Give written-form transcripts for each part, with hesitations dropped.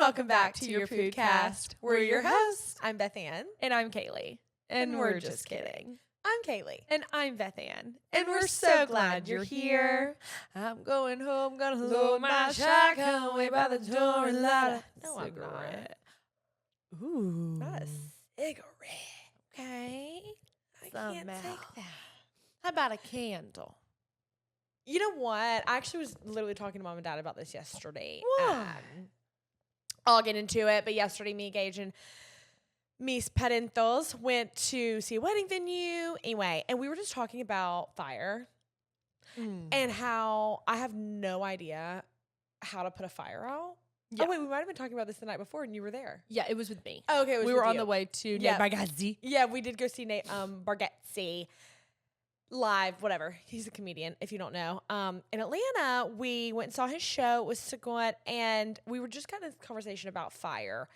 Welcome back to Your Püdcast. We're your hosts. I'm Beth Ann. And I'm Kaylee. And we're just kidding. I'm Kaylee. And I'm Beth Ann. And we're so glad you're here. I'm going home, gonna load my shotgun way by the door and light a No, I'm not. Ooh. Not a cigarette. Okay. I can't Smell. take that. How about a candle? You know what? I actually was literally talking to mom and dad about this yesterday. Why? I'll get into it, but yesterday me, Gage, and mis parentos went to see a wedding venue. Anyway, and we were just talking about fire and how I have no idea how to put a fire out. Yeah. Oh, wait, we might have been talking about this the night before and you were there. Yeah, it was with me. Oh, okay, it was we with were on you. the way to Yeah. Nate Bargatze. Yeah, we did go see Nate Bargatze live, whatever. He's a comedian, if you don't know. In Atlanta, we went and saw his show. It was so good, and we were just kind of conversation about fire.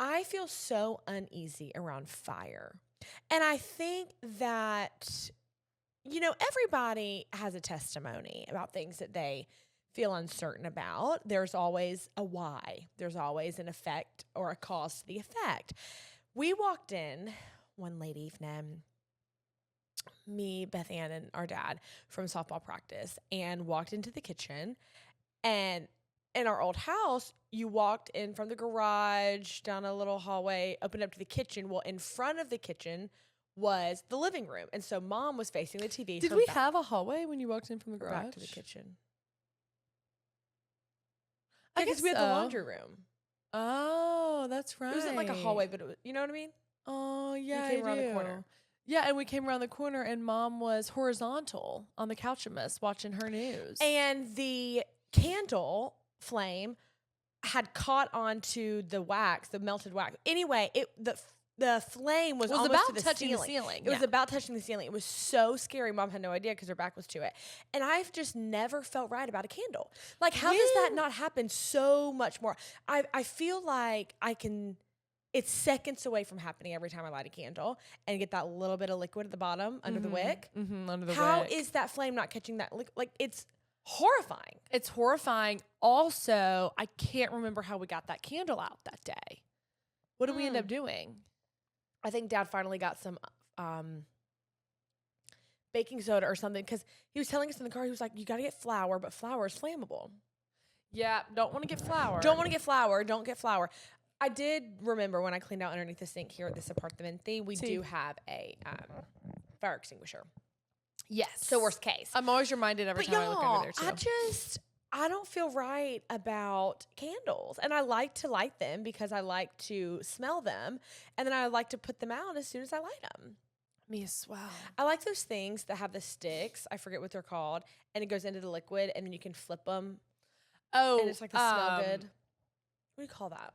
I feel so uneasy around fire. And I think that, you know, everybody has a testimony about things that they feel uncertain about. There's always a why. There's always an effect or a cause to the effect. We walked in one late evening, me, Beth Ann, and our dad from softball practice, and walked into the kitchen. And in our old house, you walked in from the garage, down a little hallway, opened up to the kitchen. Well, in front of the kitchen was the living room. And so mom was facing the TV. Did we have a hallway when you walked in from the garage? Back to the kitchen. I Because guess we had the so. laundry room. Oh, that's right. It wasn't like a hallway, but it was, you know what I mean? Oh, yeah, came I around the do. corner. Yeah, and we came around the corner, and Mom was horizontal on the couch of us watching her news. And the candle flame had caught onto the wax, the melted wax. Anyway, the flame was almost about to the touching ceiling. the ceiling. It was about touching the ceiling. It was so scary. Mom had no idea because her back was to it. And I've just never felt right about a candle. Like, how does that not happen so much more? I feel like it's seconds away from happening every time I light a candle and get that little bit of liquid at the bottom under the wick. Under the How wick. is that flame not catching that liquid? Like, it's horrifying. It's horrifying. Also, I can't remember how we got that candle out that day. What did we end up doing? I think Dad finally got some baking soda or something because he was telling us in the car, he was like, you got to get flour, but flour is flammable. Yeah, don't want to get flour. Don't want to get flour. Don't get flour. I did remember when I cleaned out underneath the sink here at this apartment, we do have a fire extinguisher. Yes. So worst case. I'm always reminded every But time I look y'all, under there, too. I don't feel right about candles. And I like to light them because I like to smell them. And then I like to put them out as soon as I light them. Me as well. I like those things that have the sticks. I forget what they're called. And it goes into the liquid and then you can flip them. Oh. And it's like the smell good. What do you call that?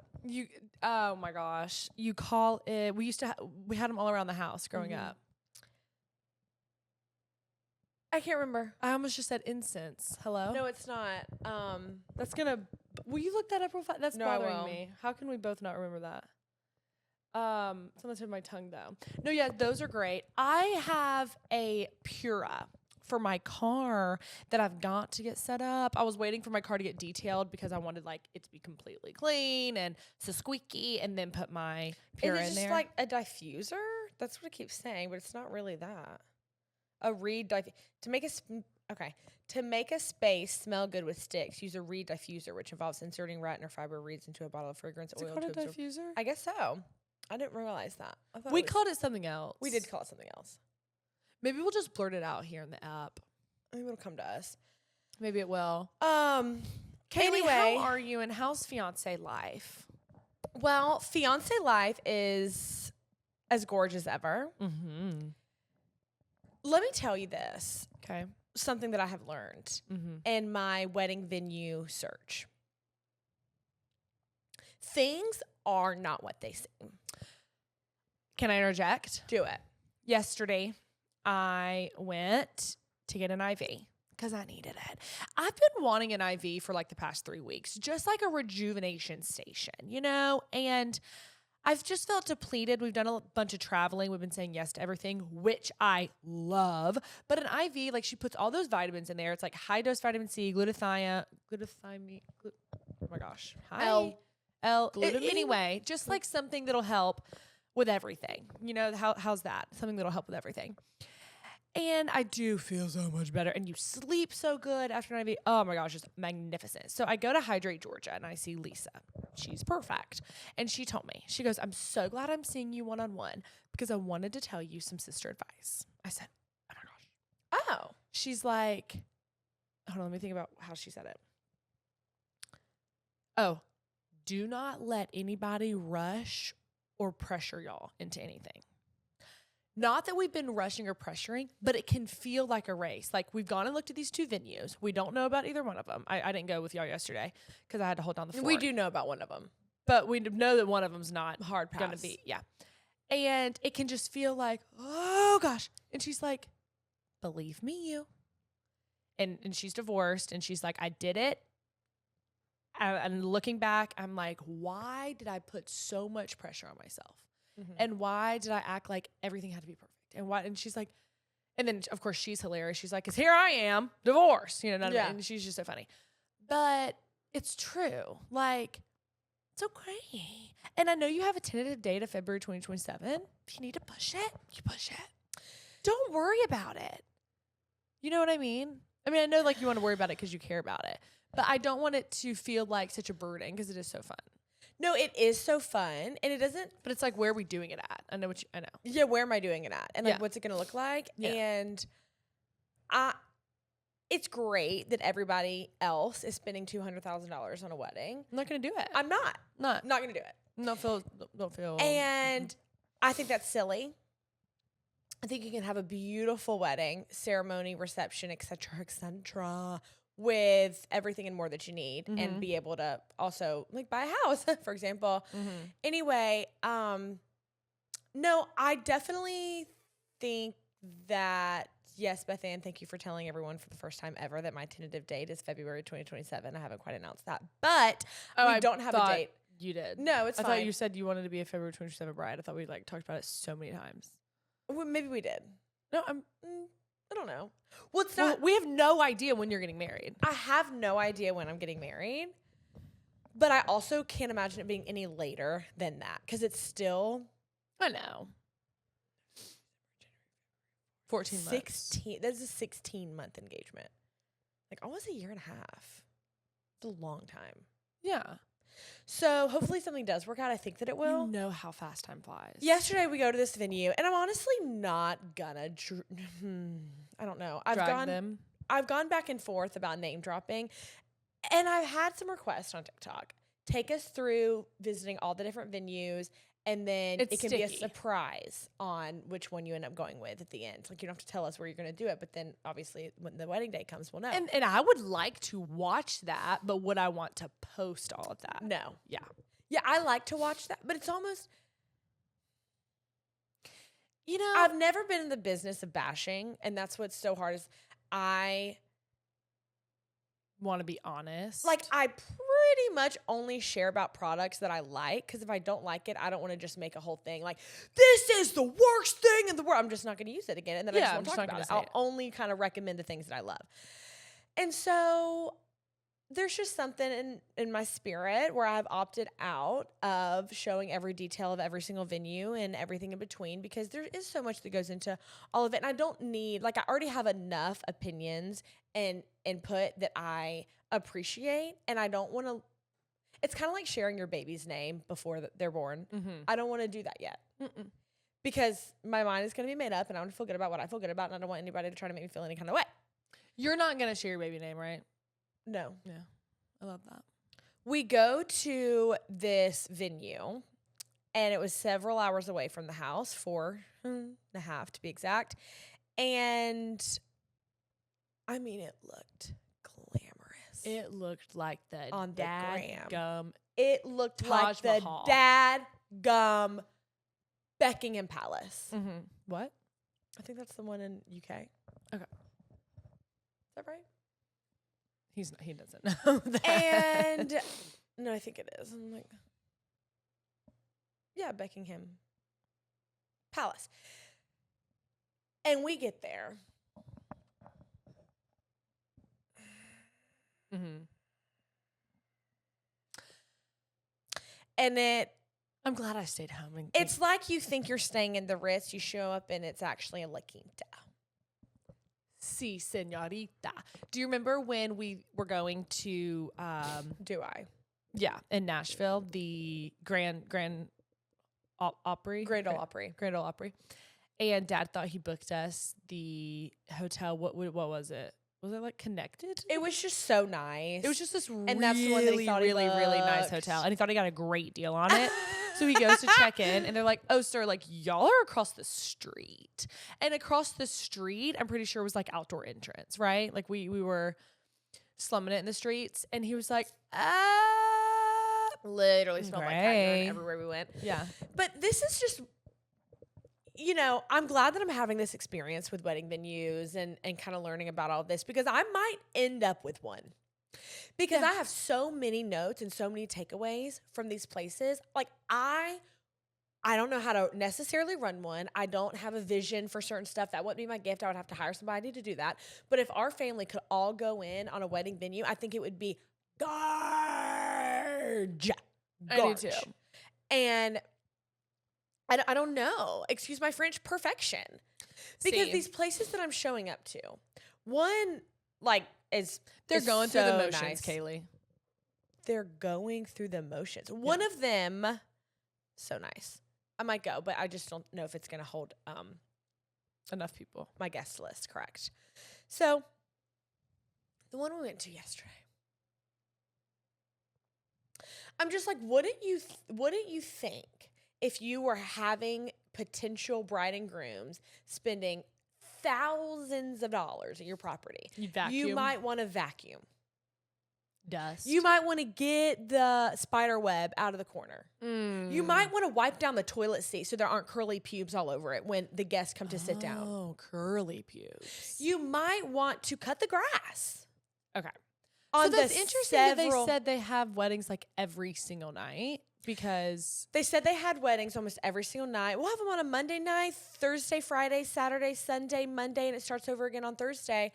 Oh my gosh. You call it, we had them all around the house growing up. I can't remember. I almost just said incense. Hello? No, it's not. Will you look that up real fast? That's No, I bothering will. me. How can we both not remember that? It's on the tip of my tongue though. No, yeah, those are great. I have a Pura for my car that I've got to get set up. I was waiting for my car to get detailed because I wanted like it to be completely clean and so squeaky, and then put my Pura Is in it just there. like a diffuser? That's what it keeps saying, but it's not really that. A reed to make a space smell good with sticks, use a reed diffuser, which involves inserting retin or fiber reeds into a bottle of fragrance Is it oil called to a absorb. diffuser? I guess so. I didn't realize that. I thought We called it something else. We did call it something else. Maybe we'll just blurt it out here in the app. Maybe it'll come to us. Maybe it will. Kaylee, Anyway, how are you and how's fiancé life? Well, fiancé life is as gorgeous ever. Mm-hmm. Let me tell you this. Okay. Something that I have learned in my wedding venue search. Things are not what they seem. Can I interject? Do it. Yesterday, I went to get an IV because I needed it. I've been wanting an IV for like the past 3 weeks, just like a rejuvenation station, you know? And I've just felt depleted. We've done a bunch of traveling. We've been saying yes to everything, which I love. But an IV, like she puts all those vitamins in there. It's like high dose vitamin C, glutathione. Oh my gosh. Anyway, just like something that'll help with everything. You know, how's that? Something that'll help with everything. And I do feel so much better. And you sleep so good after an IV. Oh my gosh, it's magnificent. So I go to Hydrate Georgia and I see Lisa. She's perfect. And she told me, she goes, I'm so glad I'm seeing you one-on-one because I wanted to tell you some sister advice. I said, oh my gosh. Oh. She's like, hold on, let me think about how she said it. Oh, do not let anybody rush or pressure y'all into anything. Not that we've been rushing or pressuring, but it can feel like a race. Like we've gone and looked at these 2 venues. We don't know about either one of them. I didn't go with y'all yesterday because I had to hold down the fort. We do know about one of them. But we know that one of them's not Hard pass. going to be. Yeah. And it can just feel like, oh gosh. And she's like, believe me, you. And she's divorced. And she's like, I did it. And looking back, I'm like, why did I put so much pressure on myself? Mm-hmm. And why did I act like everything had to be perfect? And why? And she's like, and then of course she's hilarious. She's like, 'cause here I am, divorced. You know what I mean? And she's just so funny. But it's true. Like, it's okay. And I know you have a tentative date of February 2027. If you need to push it, you push it. Don't worry about it. You know what I mean? I mean, I know like you want to worry about it because you care about it. But I don't want it to feel like such a burden because it is so fun. No, it is so fun, and it doesn't. But it's like, where are we doing it at? I know. Yeah, where am I doing it at, and like, what's it gonna look like? Yeah. And it's great that everybody else is spending $200,000 on a wedding. I'm not gonna do it. I'm not. not Not gonna do it. Don't feel. And I think that's silly. I think you can have a beautiful wedding, ceremony, reception, etc., with everything and more that you need, and be able to also like buy a house, for example. Anyway, no, I definitely think that, yes, Beth Ann, thank you for telling everyone for the first time ever that my tentative date is February 2027. I haven't quite announced that, but we don't have a date. You did. No, it's fine. I thought you said you wanted to be a February 27 bride. I thought we like talked about it so many times. Well, maybe we did. No, I don't know. Well, it's not. We have no idea when you're getting married. I have no idea when I'm getting married, but I also can't imagine it being any later than that because it's still. I know. 14 months. 16. That's a 16-month engagement. Like almost a year and a half. It's a long time. Yeah. So hopefully something does work out. I think that it will. You know how fast time flies. Yesterday we go to this venue, and I'm honestly not gonna. I don't know. I've gone back and forth about name dropping, and I've had some requests on TikTok. Take us through visiting all the different venues, and then it can be a surprise on which one you end up going with at the end. Like you don't have to tell us where you're going to do it, but then obviously when the wedding day comes, we'll know. And I would like to watch that, but would I want to post all of that? No. Yeah. Yeah, I like to watch that, but it's almost, you know, I've never been in the business of bashing, and that's what's so hard is I want to be honest. Like I pretty much only share about products that I like, because if I don't like it, I don't want to just make a whole thing like this is the worst thing in the world. I'm just not going to use it again, and then I just won't talk about it. I'll only kind of recommend the things that I love. And so there's just something in my spirit where I've opted out of showing every detail of every single venue and everything in between, because there is so much that goes into all of it. And I don't need, like, I already have enough opinions and input that I appreciate. And I don't want to, it's kind of like sharing your baby's name before they're born. Mm-hmm. I don't want to do that yet. Mm-mm. Because my mind is going to be made up and I want to feel good about what I feel good about. And I don't want anybody to try to make me feel any kind of way. You're not going to share your baby name, right? No. Yeah. I love that. We go to this venue, and it was several hours away from the house, 4.5 to be exact. And I mean, it looked glamorous. It looked like the on dad the gram. gum. It looked Taj like the Mahal. dad gum Buckingham Palace. Mm-hmm. What? I think that's the one in UK. Okay. Is that right? He doesn't know that. And no, I think it is. I'm like, yeah, Buckingham Palace. And we get there. Mm-hmm. And I'm glad I stayed home. And it's like you think you're staying in the Ritz. You show up and it's actually a La Quinta. Si, señorita. Do you remember when we were going to, Do I? yeah, in Nashville, the Grand Opry? Grand Ole Opry. Grand Ole Opry. And Dad thought he booked us the hotel. What was it? Was it like connected? It was just so nice. It was just this And that's the one that he thought he really nice booked. hotel. And he thought he got a great deal on it. So he goes to check in and they're like, oh, sir, like y'all are across the street. And across the street, I'm pretty sure was like outdoor entrance, right? Like we were slumming it in the streets. And he was like, literally smelled like cat urine Great. everywhere we went. yeah. But this is just, I'm glad that I'm having this experience with wedding venues and kind of learning about all this because I might end up with one. Because I have so many notes and so many takeaways from these places. Like I don't know how to necessarily run one. I don't have a vision for certain stuff. That wouldn't be my gift. I would have to hire somebody to do that. But if our family could all go in on a wedding venue, I think it would be gorge. I do too. And I don't know. Excuse my French, perfection. Because See. these places that I'm showing up to, one, like, They're is going through the so motions, nice. Kaylee. They're going through the motions. One of them, so nice. I might go, but I just don't know if it's going to hold Enough people. my guest list correct. So, the one we went to yesterday, I'm just like, wouldn't you think if you were having potential bride and grooms spending thousands of dollars at your property, You vacuum. you might want to vacuum. Dust. You might want to get the spider web out of the corner. Mm. You might want to wipe down the toilet seat so there aren't curly pubes all over it when the guests come to sit down. Oh, curly pubes. You might want to cut the grass. Okay. On So that's the interesting that they several- said they have weddings like every single night because They said they had weddings almost every single night. We'll have them on a Monday night, Thursday, Friday, Saturday, Sunday, Monday, and it starts over again on Thursday.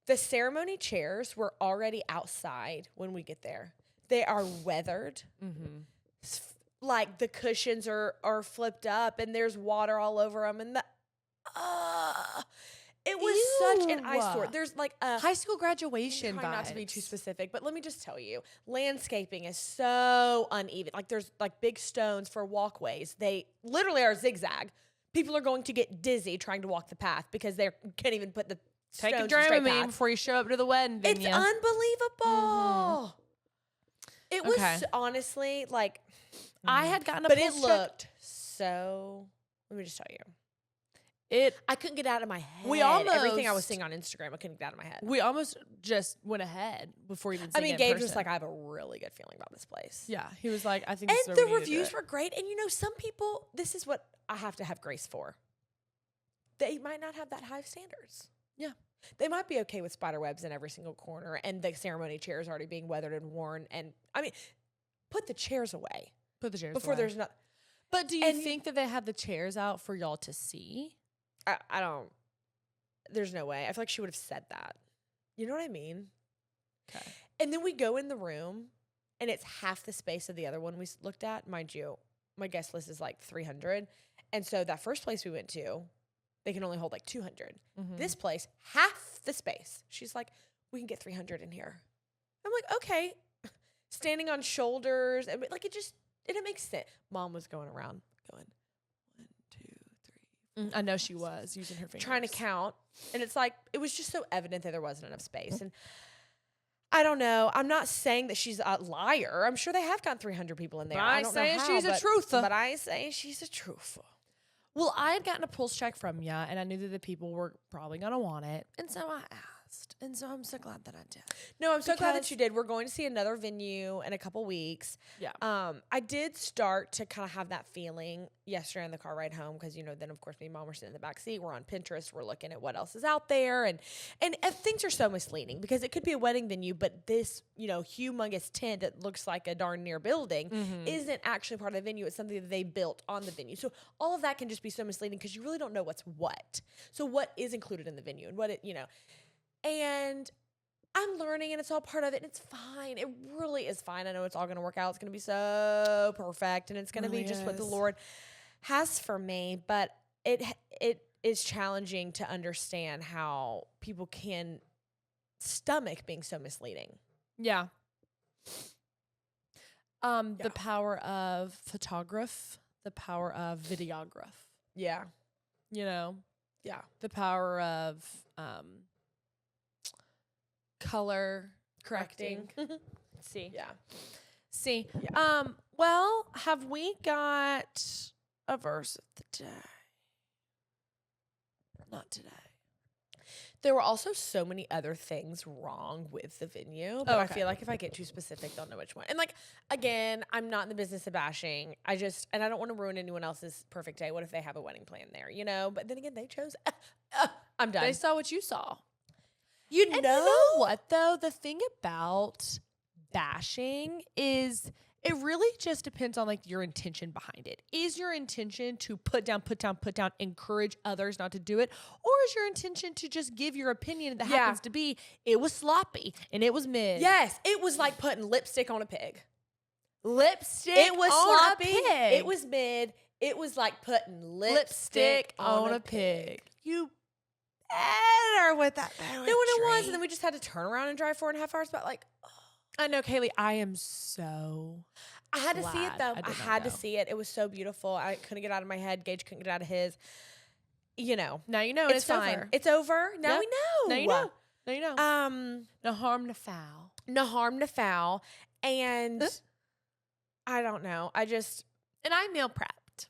The ceremony chairs were already outside when we get there. They are weathered. Like the cushions are flipped up and there's water all over them. And it was such an eyesore. Ew. There's like a high school graduation trying vibes. not to be too specific, but let me just tell you, landscaping is so uneven. Like there's like big stones for walkways. They literally are zigzag. People are going to get dizzy trying to walk the path because they can't even put the Take a stones in straight Dramamine path. before you show up to the wedding It's venue. unbelievable. It was Okay. honestly like, I had gotten a but it pulse check. looked so. Let me just tell you, I couldn't get out of my head. Everything I was almost- seeing on Instagram, I couldn't get out of my head. We almost just went ahead before even I seeing mean, it in Gabe was person. like, I have a really good feeling about this place. yeah, he was like, I think And this is the where we need to do reviews it. were great. And some people, this is what I have to have grace for. They might not have that high standards. Yeah. They might be okay with spider webs in every single corner and the ceremony chairs already being weathered and worn. And I mean, put the chairs away Put the chairs before away. there's not. But do you and- think that they had the chairs out for y'all to see? I don't. There's no way. I feel like she would have said that. You know what I mean? Okay. And then we go in the room and it's half the space of the other one we looked at. Mind you, my guest list is like 300. And so that first place we went to, they can only hold like 200. This place, half the space. She's like, we can get 300 in here. I'm like, okay. Standing on shoulders. And like, it didn't make sense. Mom was going around going, 1, 2, 3. I know she was using her fingers. Trying to count. And it's like, it was just so evident that there wasn't enough space. And I don't know. I'm not saying that she's a liar. I'm sure they have got 300 people in there. But I I ain't don't know saying how, she's a but- truther. But I ain't saying she's a truther. Well, I had gotten a pulse check from ya, and I knew that the people were probably going to want it. And so I asked. And so I'm so glad that I did. No, I'm so glad that Because- you did. We're going to see another venue in a couple weeks. Yeah. I did start to kind of have that feeling yesterday on the car ride home because, then, of course, me and Mom were sitting in the back seat. We're on Pinterest. We're looking at what else is out there. And things are so misleading because it could be a wedding venue, but this, humongous tent that looks like a darn near building isn't actually part of the venue. It's something that they built on the venue. So all of that can just be so misleading because you really don't know what's what. So what is included in the venue and what it. And I'm learning and it's all part of it and it's fine. It really is fine. I know it's all going to work out. It's going to be so perfect and it's going to Really be just what the is. Lord has for me. But it is challenging to understand how people can stomach being so misleading. Yeah. The power of photograph, the power of videograph, Yeah. you know, Yeah. the power of color correcting. See. Yeah. See. Yeah. Well, have we got a verse of the day? Not today. There were also so many other things wrong with the venue, but I okay. feel like if I get too specific, they'll know which one. And like, again, I'm not in the business of bashing. I don't want to ruin anyone else's perfect day. What if they have a wedding plan there, you know? But then again, they chose, I'm done. They saw what you saw. You And you know what, though? The thing about bashing is it really just depends on, like, your intention behind it. Is your intention to put down, encourage others not to do it? Or is your intention to just give your opinion that happens to be, it was sloppy and it was mid? Yes, it was like putting lipstick on a pig. Lipstick It was on sloppy. a pig. It was mid. It was like putting lipstick on a pig. You better with that. No, when it was, and then we just had to turn around and drive 4.5 hours. But like, I know, Kaylee, I am so I had to see it glad though. I did I not had to go. see it. It was so beautiful. I couldn't get out of my head. Gage couldn't get out of his. You know, Now you know it's fine. over. It's over. Now Yep. we know. Now you know. Now you know. No harm, no foul. No harm, no foul. And I don't know. And I meal prepped.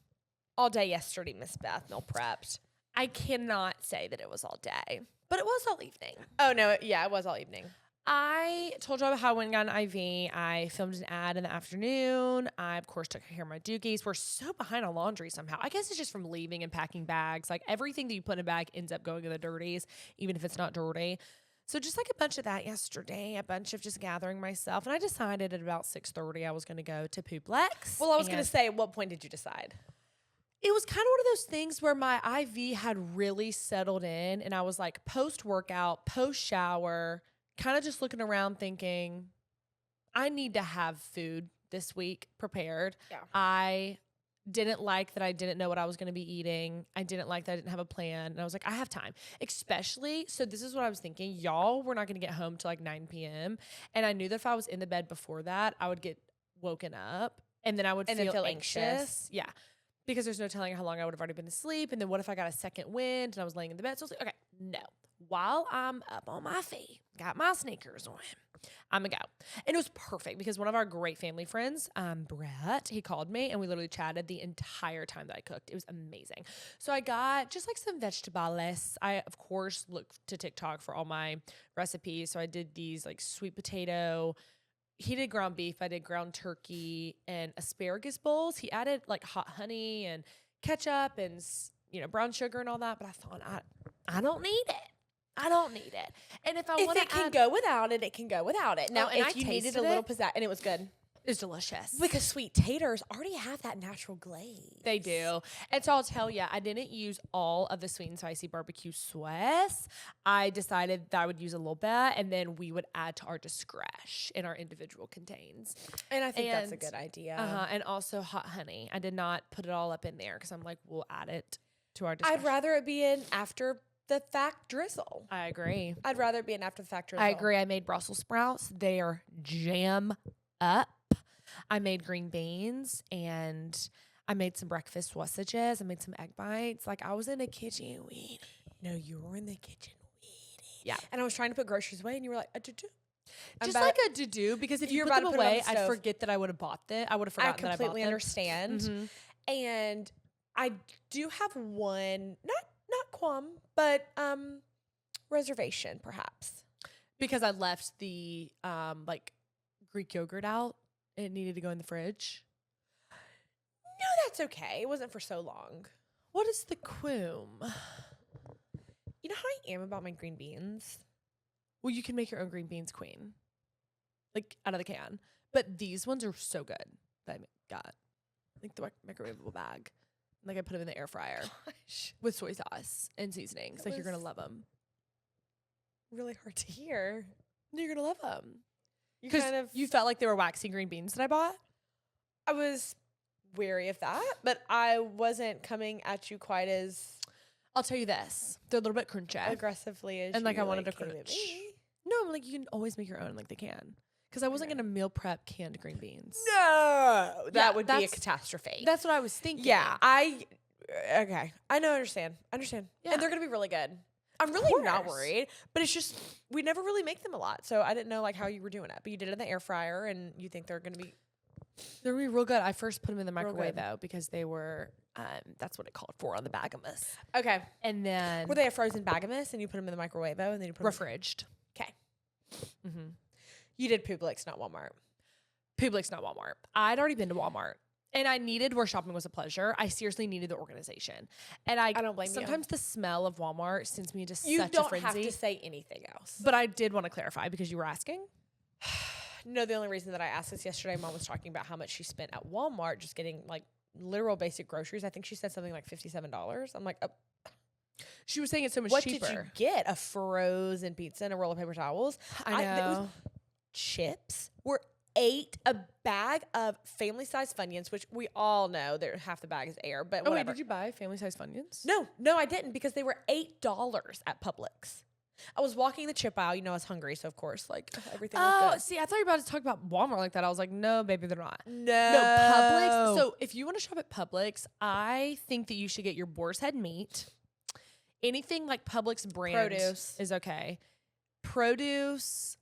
All day yesterday, Miss Beth meal prepped. I cannot say that it was all day, but it was all evening. Oh no, yeah, it was all evening. I told you about how I went and got an IV. I filmed an ad in the afternoon. I, of course, took care of my dookies. We're so behind on laundry somehow. I guess it's just from leaving and packing bags. Like, everything that you put in a bag ends up going in the dirties, even if it's not dirty. So just like a bunch of that yesterday, a bunch of just gathering myself. And I decided at about 6:30 I was going to go to Puplex. Well, I was going to say, at what point did you decide? It was kind of one of those things where my IV had really settled in, and I was like post-workout, post-shower, kind of just looking around thinking, I need to have food this week prepared. Yeah. I didn't like that I didn't know what I was going to be eating. I didn't like that I didn't have a plan. And I was like, I have time. Especially, so this is what I was thinking. Y'all were not going to get home till like 9 p.m. And I knew that if I was in the bed before that, I would get woken up and then I would feel anxious. Yeah. Because there's no telling how long I would have already been asleep. And then what if I got a second wind and I was laying in the bed? So I was like, okay, no. While I'm up on my feet, got my sneakers on, I'm gonna go. And it was perfect because one of our great family friends, Brett, he called me and we literally chatted the entire time that I cooked. It was amazing. So I got just like some vegetables. I, of course, looked to TikTok for all my recipes. So I did these like sweet potato. He did ground beef. I did ground turkey and asparagus bowls. He added like hot honey and ketchup and, brown sugar and all that. But I thought, I don't need it. I don't need it. And if I want to can go without it, it can go without it. Now, and if you needed a little pizzazz, and it was good. It's delicious. Because sweet taters already have that natural glaze. They do. And so I'll tell you, I didn't use all of the sweet and spicy barbecue sauce. I decided that I would use a little bit, and then we would add to our discretion in our individual contains. And I think that's a good idea. And also hot honey. I did not put it all up in there because I'm like, we'll add it to our discretion. I'd rather it be an after the fact drizzle. I agree. I'd rather it be an after the fact drizzle. I agree. I made Brussels sprouts. They are jam up. I made green beans and I made some breakfast sausages. I made some egg bites. Like, I was in the kitchen weeding. No, you were in the kitchen weeding. Yeah. And I was trying to put groceries away and you were like, just like a to-do, because if you put them away, I'd forget that I would have bought them. I would have forgotten that I bought them. I completely understand. Mm-hmm. And I do have one, not qualm, but reservation perhaps. Because I left the Greek yogurt out. It needed to go in the fridge. No, that's okay. It wasn't for so long. What is the quoom? You know how I am about my green beans? Well, you can make your own green beans queen. Like, out of the can. But these ones are so good that I got. Like, the microwavable bag. Like, I put them in the air fryer. Gosh. With soy sauce and seasonings. Like, you're going to love them. Really hard to hear. You're gonna love them You because kind of you felt like they were waxy green beans that I bought. I was wary of that, but I wasn't coming at you quite as I'll tell you this: they're a little bit crunchy, aggressively as and like you, I wanted to came at crunch. me. No, like you can always make your own, like they can. Because I wasn't gonna meal prep canned green beans. No, Yeah, that would be a that's- catastrophe. That's what I was thinking. Yeah, okay. I know, understand. Yeah. And they're gonna be really good. I'm really not course. worried, but it's just we never really make them a lot, so I didn't know like how you were doing it. But you did it in the air fryer, and you think they're gonna be they're gonna be real good. I first put them in the microwave good. though because they were that's what it called for on the bagamus. okay. And then Were they a frozen bagamus, and you put them in the microwave though, and then you put them refridged. Okay. Mm-hmm. You did Publix, not Walmart. Publix, not Walmart. I'd already been to Walmart. And I needed where shopping was a pleasure. I seriously needed the organization. And I don't blame you. Sometimes the smell of Walmart sends me into You such a don't frenzy. have to say anything else. But I did want to clarify because you were asking. No, the only reason that I asked this yesterday, Mom was talking about how much she spent at Walmart just getting like literal basic groceries. I think she said something like $57. I'm like, She was saying it's so much what cheaper. did you get? A frozen pizza and a roll of paper towels? I know. Those chips were a bag of family size Funyuns, which we all know that half the bag is air, but Oh, whatever. wait, did you buy family size Funyuns? No, I didn't because they were $8 at Publix. I was walking the chip aisle. You know, I was hungry, so of course, like everything was Oh, good. see, I thought you were about to talk about Walmart like that. I was like, no, baby, they're not. No, Publix. So if you want to shop at Publix, I think that you should get your boar's head meat. Anything like Publix brand Produce. is okay. Produce,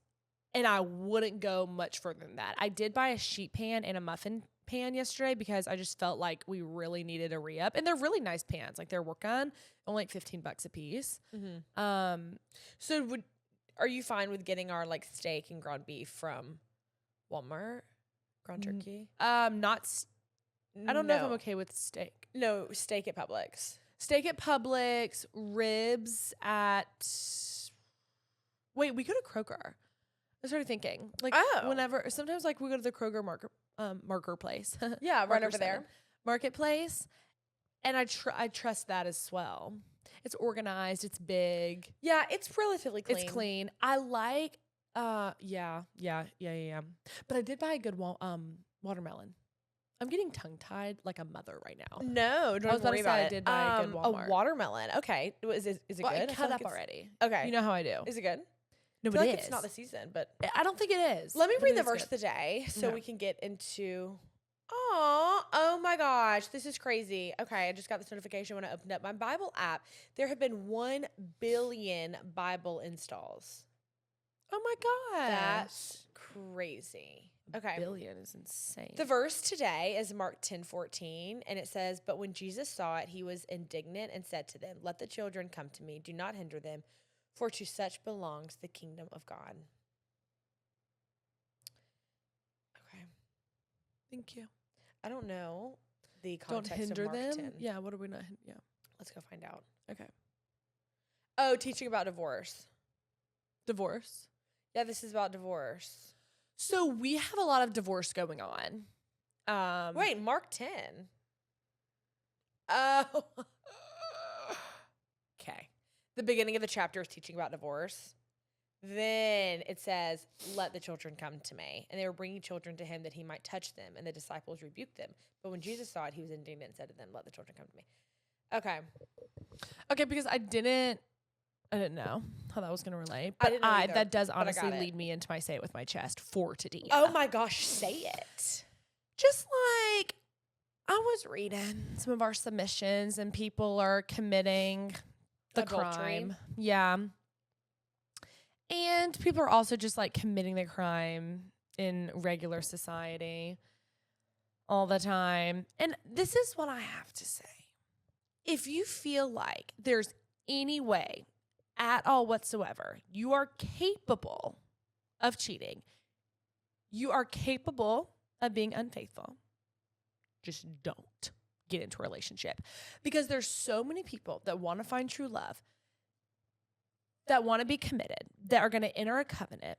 and I wouldn't go much further than that. I did buy a sheet pan and a muffin pan yesterday because I just felt like we really needed a re-up. And they're really nice pans. Like they're work on, only like $15 a piece. Mm-hmm. So are you fine with getting our like steak and ground beef from Walmart? Ground turkey? I don't know if I'm okay with steak. No, steak at Publix. Steak at Publix, ribs at. Wait, we go to Kroger. I started thinking, like, whenever sometimes like we go to the Kroger marker place. Yeah, right Marker over there. Center. Marketplace, and I trust that as well. It's organized. It's big. Yeah, it's relatively clean. It's clean. I like. Yeah. But I did buy a good watermelon. I'm getting tongue tied like a mother right now. No, don't I was about worry to say about I it. did buy a good Walmart. A watermelon. Okay, is it Well, good? I cut up already. Okay, You know how I do. is it good? No, I feel it like is. it's not the season, but I don't think it is. let me but read it the is verse good. of the day so Okay. we can get into. Oh my gosh, this is crazy. Okay, I just got this notification when I opened up my Bible app. There have been 1 billion Bible installs. Oh my god, That's crazy. Okay. billion is insane. The verse today is Mark 10:14, and it says, "But when Jesus saw it, he was indignant and said to them, 'Let the children come to me, do not hinder them, for to such belongs the kingdom of God.'" Okay. Thank you. I don't know the Don't context hinder of Mark them. 10. Yeah. What are we not? Yeah. Let's go find out. Okay. Oh, teaching about divorce. Divorce. Yeah, this is about divorce. So we have a lot of divorce going on. Wait, Mark 10. Oh. Okay. The beginning of the chapter is teaching about divorce. Then it says, "Let the children come to me." And they were bringing children to him that he might touch them. And the disciples rebuked them. But when Jesus saw it, he was indignant and said to them, "Let the children come to me." Okay. Okay, because I didn't know how that was going to relate. I But didn't know either, that does but I honestly got it. lead me into my say it with my chest for today. Oh my gosh, say it. Just like I was reading some of our submissions and people are committing the Adultery. crime. Yeah. And people are also just like committing the crime in regular society all the time. And this is what I have to say. If you feel like there's any way at all whatsoever you are capable of cheating, you are capable of being unfaithful, just don't get into a relationship. Because there's so many people that want to find true love, that want to be committed, that are going to enter a covenant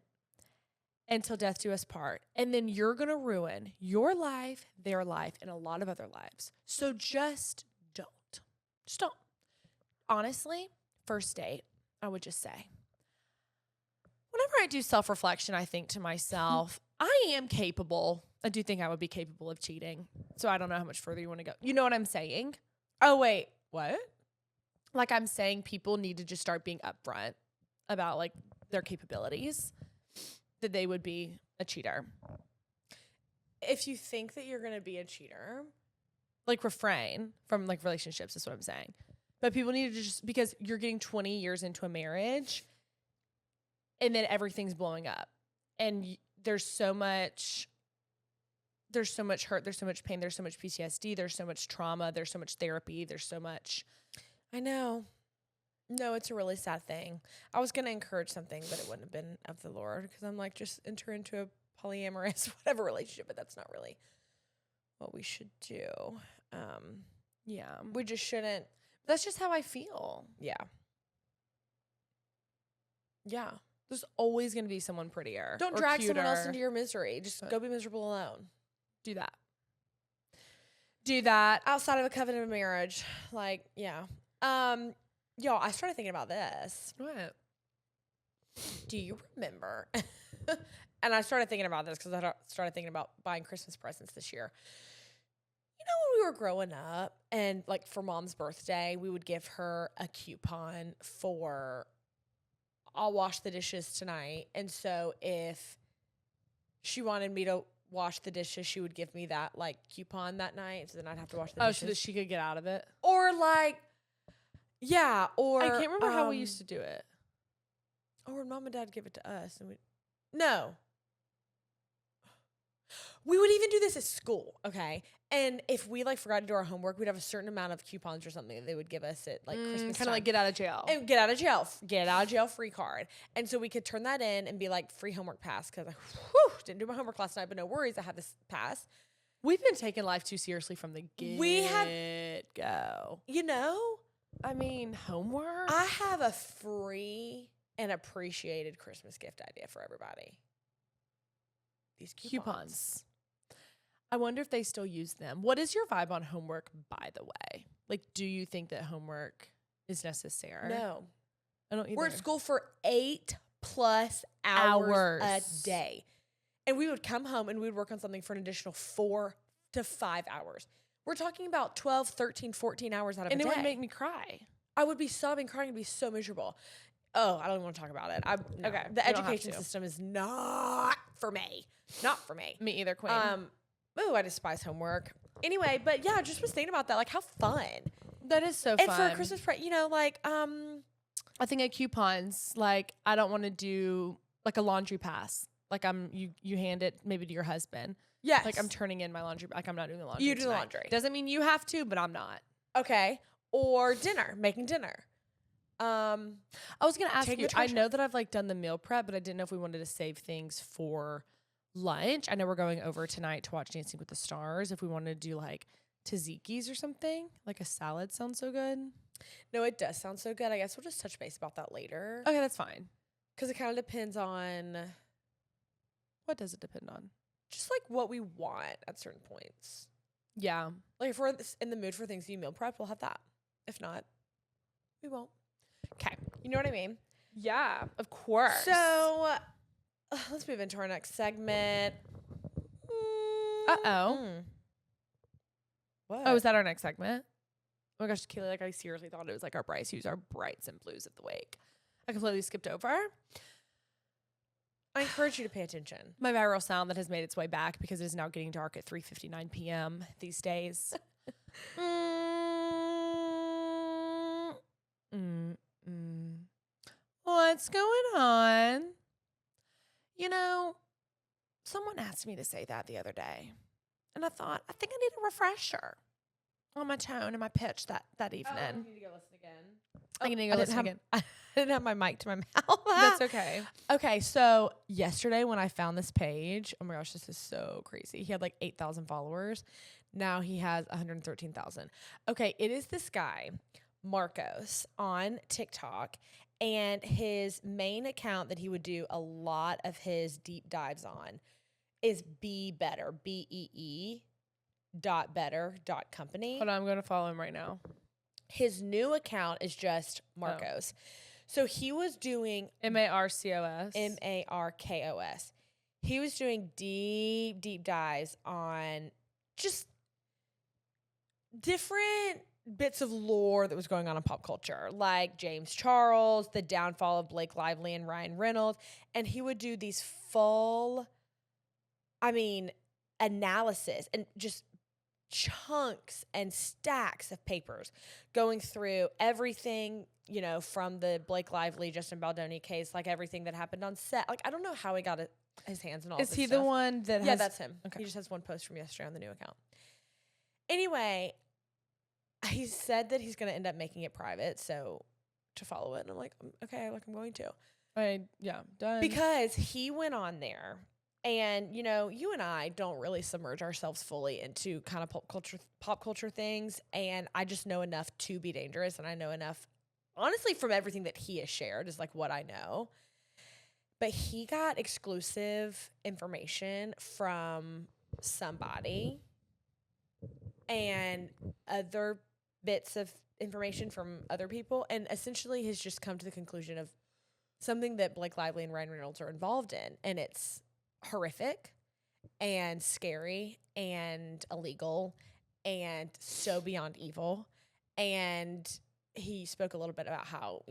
until death do us part. And then you're going to ruin your life, their life, and a lot of other lives. So just don't. Just don't. Honestly, first date, I would just say, when Whenever I do self-reflection, I think to myself, I am capable. I do think I would be capable of cheating. So I don't know how much further you want to go. You know what I'm saying? Oh, wait. What? Like I'm saying people need to just start being upfront about like their capabilities, that they would be a cheater. If you think that you're going to be a cheater, Like refrain from like relationships is what I'm saying. But people need to just, because you're getting 20 years into a marriage and then everything's blowing up and there's so much hurt, there's so much pain, there's so much PTSD, there's so much trauma, there's so much therapy, there's so much. I know. No, it's a really sad thing. I was going to encourage something, but it wouldn't have been of the Lord because I'm like, just enter into a polyamorous whatever relationship, but that's not really what we should do. Yeah. We just shouldn't. That's just how I feel. Yeah. Yeah. There's always going to be someone prettier. Don't drag someone else into your misery. Just go be miserable alone. Do that. Do that. Outside of a covenant of marriage. Like, yeah. Y'all, I started thinking about this. What? Do you remember? And I started thinking about this because I started thinking about buying Christmas presents this year. You know, when we were growing up and like for Mom's birthday, we would give her a coupon for I'll wash the dishes tonight. And so if she wanted me to wash the dishes, she would give me that like coupon that night. So then I'd have to wash the dishes. So that she could get out of it? Or like, yeah. Or I can't remember how we used to do it. Or Mom and Dad give it to us. And no. We would even do this at school, okay? And if we like forgot to do our homework, we'd have a certain amount of coupons or something that they would give us at like Christmas kind of like get out of jail. And get out of jail free card. And so we could turn that in and be like free homework pass because I didn't do my homework last night, but no worries, I have this pass. We've been taking life too seriously from the get-go. You know? I mean, homework? I have a free and appreciated Christmas gift idea for everybody. These coupons. I wonder if they still use them. What is your vibe on homework, by the way? Like, do you think that homework is necessary? No. I don't either. We're at school for 8+ hours a day. And we would come home and we would work on something for an additional 4 to 5 hours. We're talking about 12, 13, 14 hours out of a day. And it would make me cry. I would be sobbing, crying, and be so miserable. Oh, I don't even want to talk about it. Okay. The education system is not for me. Not for me. Me either, Queen. I despise homework. Anyway, but yeah, I just was thinking about that. Like, how fun. That is so and fun. for a Christmas, you know, like, I think at coupons, like, I don't want to do like a laundry pass. Like you hand it maybe to your husband. Yes. Like I'm turning in my laundry. Like I'm not doing the laundry. You do the laundry. Doesn't mean you have to, but I'm not. Okay. Or making dinner. I was going to ask you, I know that I've like done the meal prep, but I didn't know if we wanted to save things for lunch. I know we're going over tonight to watch Dancing with the Stars. If we wanted to do like tzatziki's or something, like a salad sounds so good. No, it does sound so good. I guess we'll just touch base about that later. Okay, that's fine. Because it kind of depends on... What does it depend on? Just like what we want at certain points. Yeah. Like if we're in the mood for things you meal prep, we'll have that. If not, we won't. Okay. You know what I mean? Yeah, of course. So let's move into our next segment. Uh-oh. What? Oh, is that our next segment? Oh my gosh, Keely, like I seriously thought it was like our Brice Hues, our brights and blues of the week. I completely skipped over. I encourage you to pay attention. My viral sound that has made its way back because it is now getting dark at 3:59 p.m. these days. What's going on? You know, someone asked me to say that the other day. And I thought, I think I need a refresher on my tone and my pitch that evening. I need to go listen again. I need to go listen again. I didn't have my mic to my mouth. That's okay. Okay, so yesterday when I found this page, oh my gosh, this is so crazy. He had like 8,000 followers. Now he has 113,000. Okay, it is this guy, Marcos, on TikTok. And his main account that he would do a lot of his deep dives on is Be Better, BEE.better.company. Hold on, I'm going to follow him right now. His new account is just Marcos. So he was doing MARCOS. MARKOS. He was doing deep dives on just different bits of lore that was going on in pop culture, like James Charles, the downfall of Blake Lively and Ryan Reynolds. And he would do these full, analysis and just chunks and stacks of papers going through everything, from the Blake Lively, Justin Baldoni case, like everything that happened on set. Like, I don't know how he got his hands on all Is this he stuff. the one that Yeah, has... that's him. Okay. He just has one post from yesterday on the new account. Anyway, he said that he's going to end up making it private, so to follow it. And I'm like, okay, I'm going to. Done. Because he went on there, and, you and I don't really submerge ourselves fully into kind of pop culture things, and I just know enough to be dangerous, and I know enough, honestly, from everything that he has shared is, like, what I know. But he got exclusive information from somebody and other bits of information from other people, and essentially has just come to the conclusion of something that Blake Lively and Ryan Reynolds are involved in, and it's horrific and scary and illegal and so beyond evil. And he spoke a little bit about how,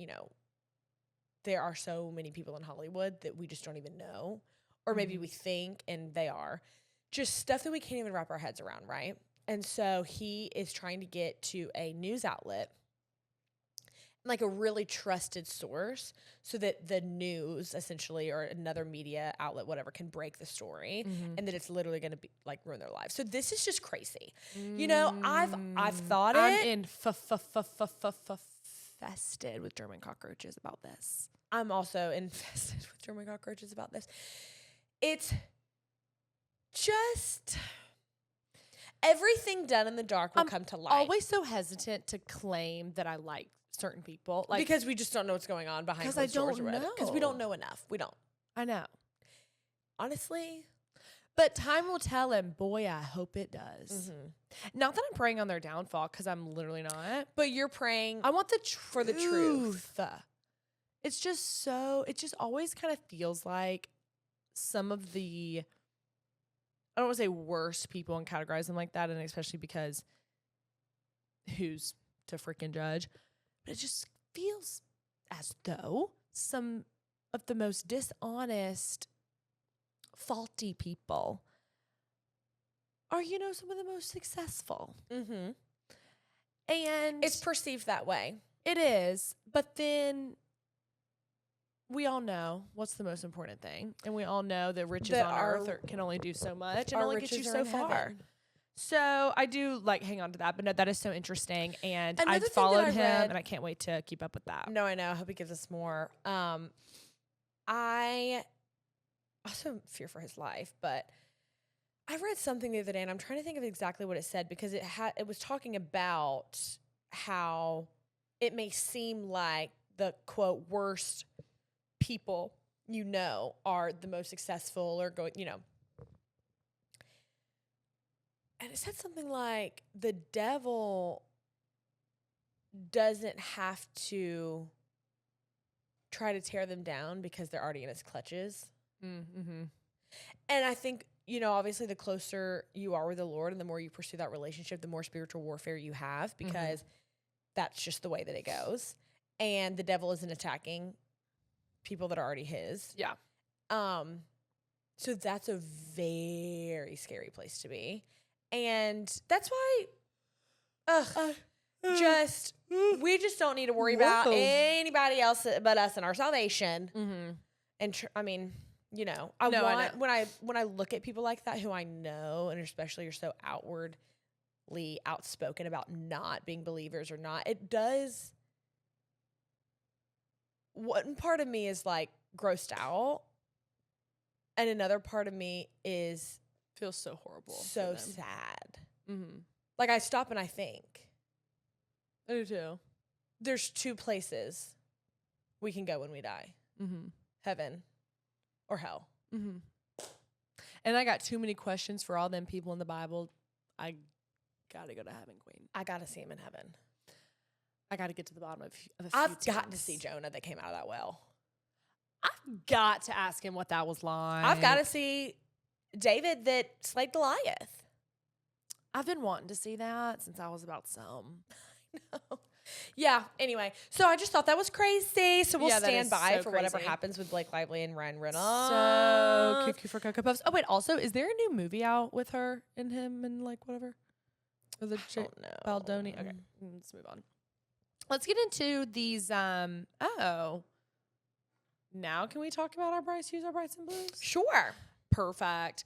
there are so many people in Hollywood that we just don't even know, or maybe we think, and they are just stuff that we can't even wrap our heads around, right? And so he is trying to get to a news outlet, like a really trusted source, so that the news, essentially, or another media outlet, whatever, can break the story, and that it's literally going to be like ruin their lives. So this is just crazy. I've thought I'm it. in infested with German cockroaches about this. I'm also infested with German cockroaches about this. It's just everything done in the dark will come to light. Always so hesitant to claim that I like certain people, like, because we just don't know what's going on behind closed doors or whatever. Because we don't know enough. We don't. I know. Honestly. But time will tell, and boy, I hope it does. Not that I'm praying on their downfall, because I'm literally not. But you're praying. I want the truth. For the truth. It's just it just always kind of feels like some of the, I don't want to say worst people and categorize them like that, and especially because who's to freaking judge? But it just feels as though some of the most dishonest, faulty people are, some of the most successful. And it's perceived that way. It is. But then we all know what's the most important thing. And we all know that riches on earth can only do so much and only get you so far. Heaven. So I do hang on to that. But no, that is so interesting. And I followed him and I can't wait to keep up with that. No, I know. I hope he gives us more. I also fear for his life, but I read something the other day, and I'm trying to think of exactly what it said, because it was talking about how it may seem like the, quote, worst people are the most successful or going, And it said something like the devil doesn't have to try to tear them down because they're already in his clutches. And I think, obviously the closer you are with the Lord and the more you pursue that relationship, the more spiritual warfare you have, because that's just the way that it goes. And the devil isn't attacking people that are already his. Yeah. So that's a very scary place to be. And that's why, we just don't need to worry about anybody else but us and our salvation. And when I look at people like that who I know, and especially are so outwardly outspoken about not being believers or not, it does. One part of me is grossed out, and another part of me feels so horrible, so sad. I stop and I think. I do too. There's two places we can go when we die: heaven or hell. And I got too many questions for all them people in the Bible. I gotta go to heaven, Queen. I gotta see him in heaven. I got to get to the bottom of a few I've got to things. see Jonah that came out of that well. I've got to ask him what that was like. I've got to see David that slayed Goliath. I've been wanting to see that since I was about some. No. Yeah, anyway. So I just thought that was crazy. So we'll Yeah, that stand is by so for whatever crazy. happens with Blake Lively and Ryan Reynolds. So cuckoo for Cocoa Puffs. Oh, wait, also, is there a new movie out with her and him and like whatever? Or the don't know. Baldoni? Okay, let's move on. Let's get into these. Now can we talk about our Brice Hues, our Brights and Blues? Sure. Perfect.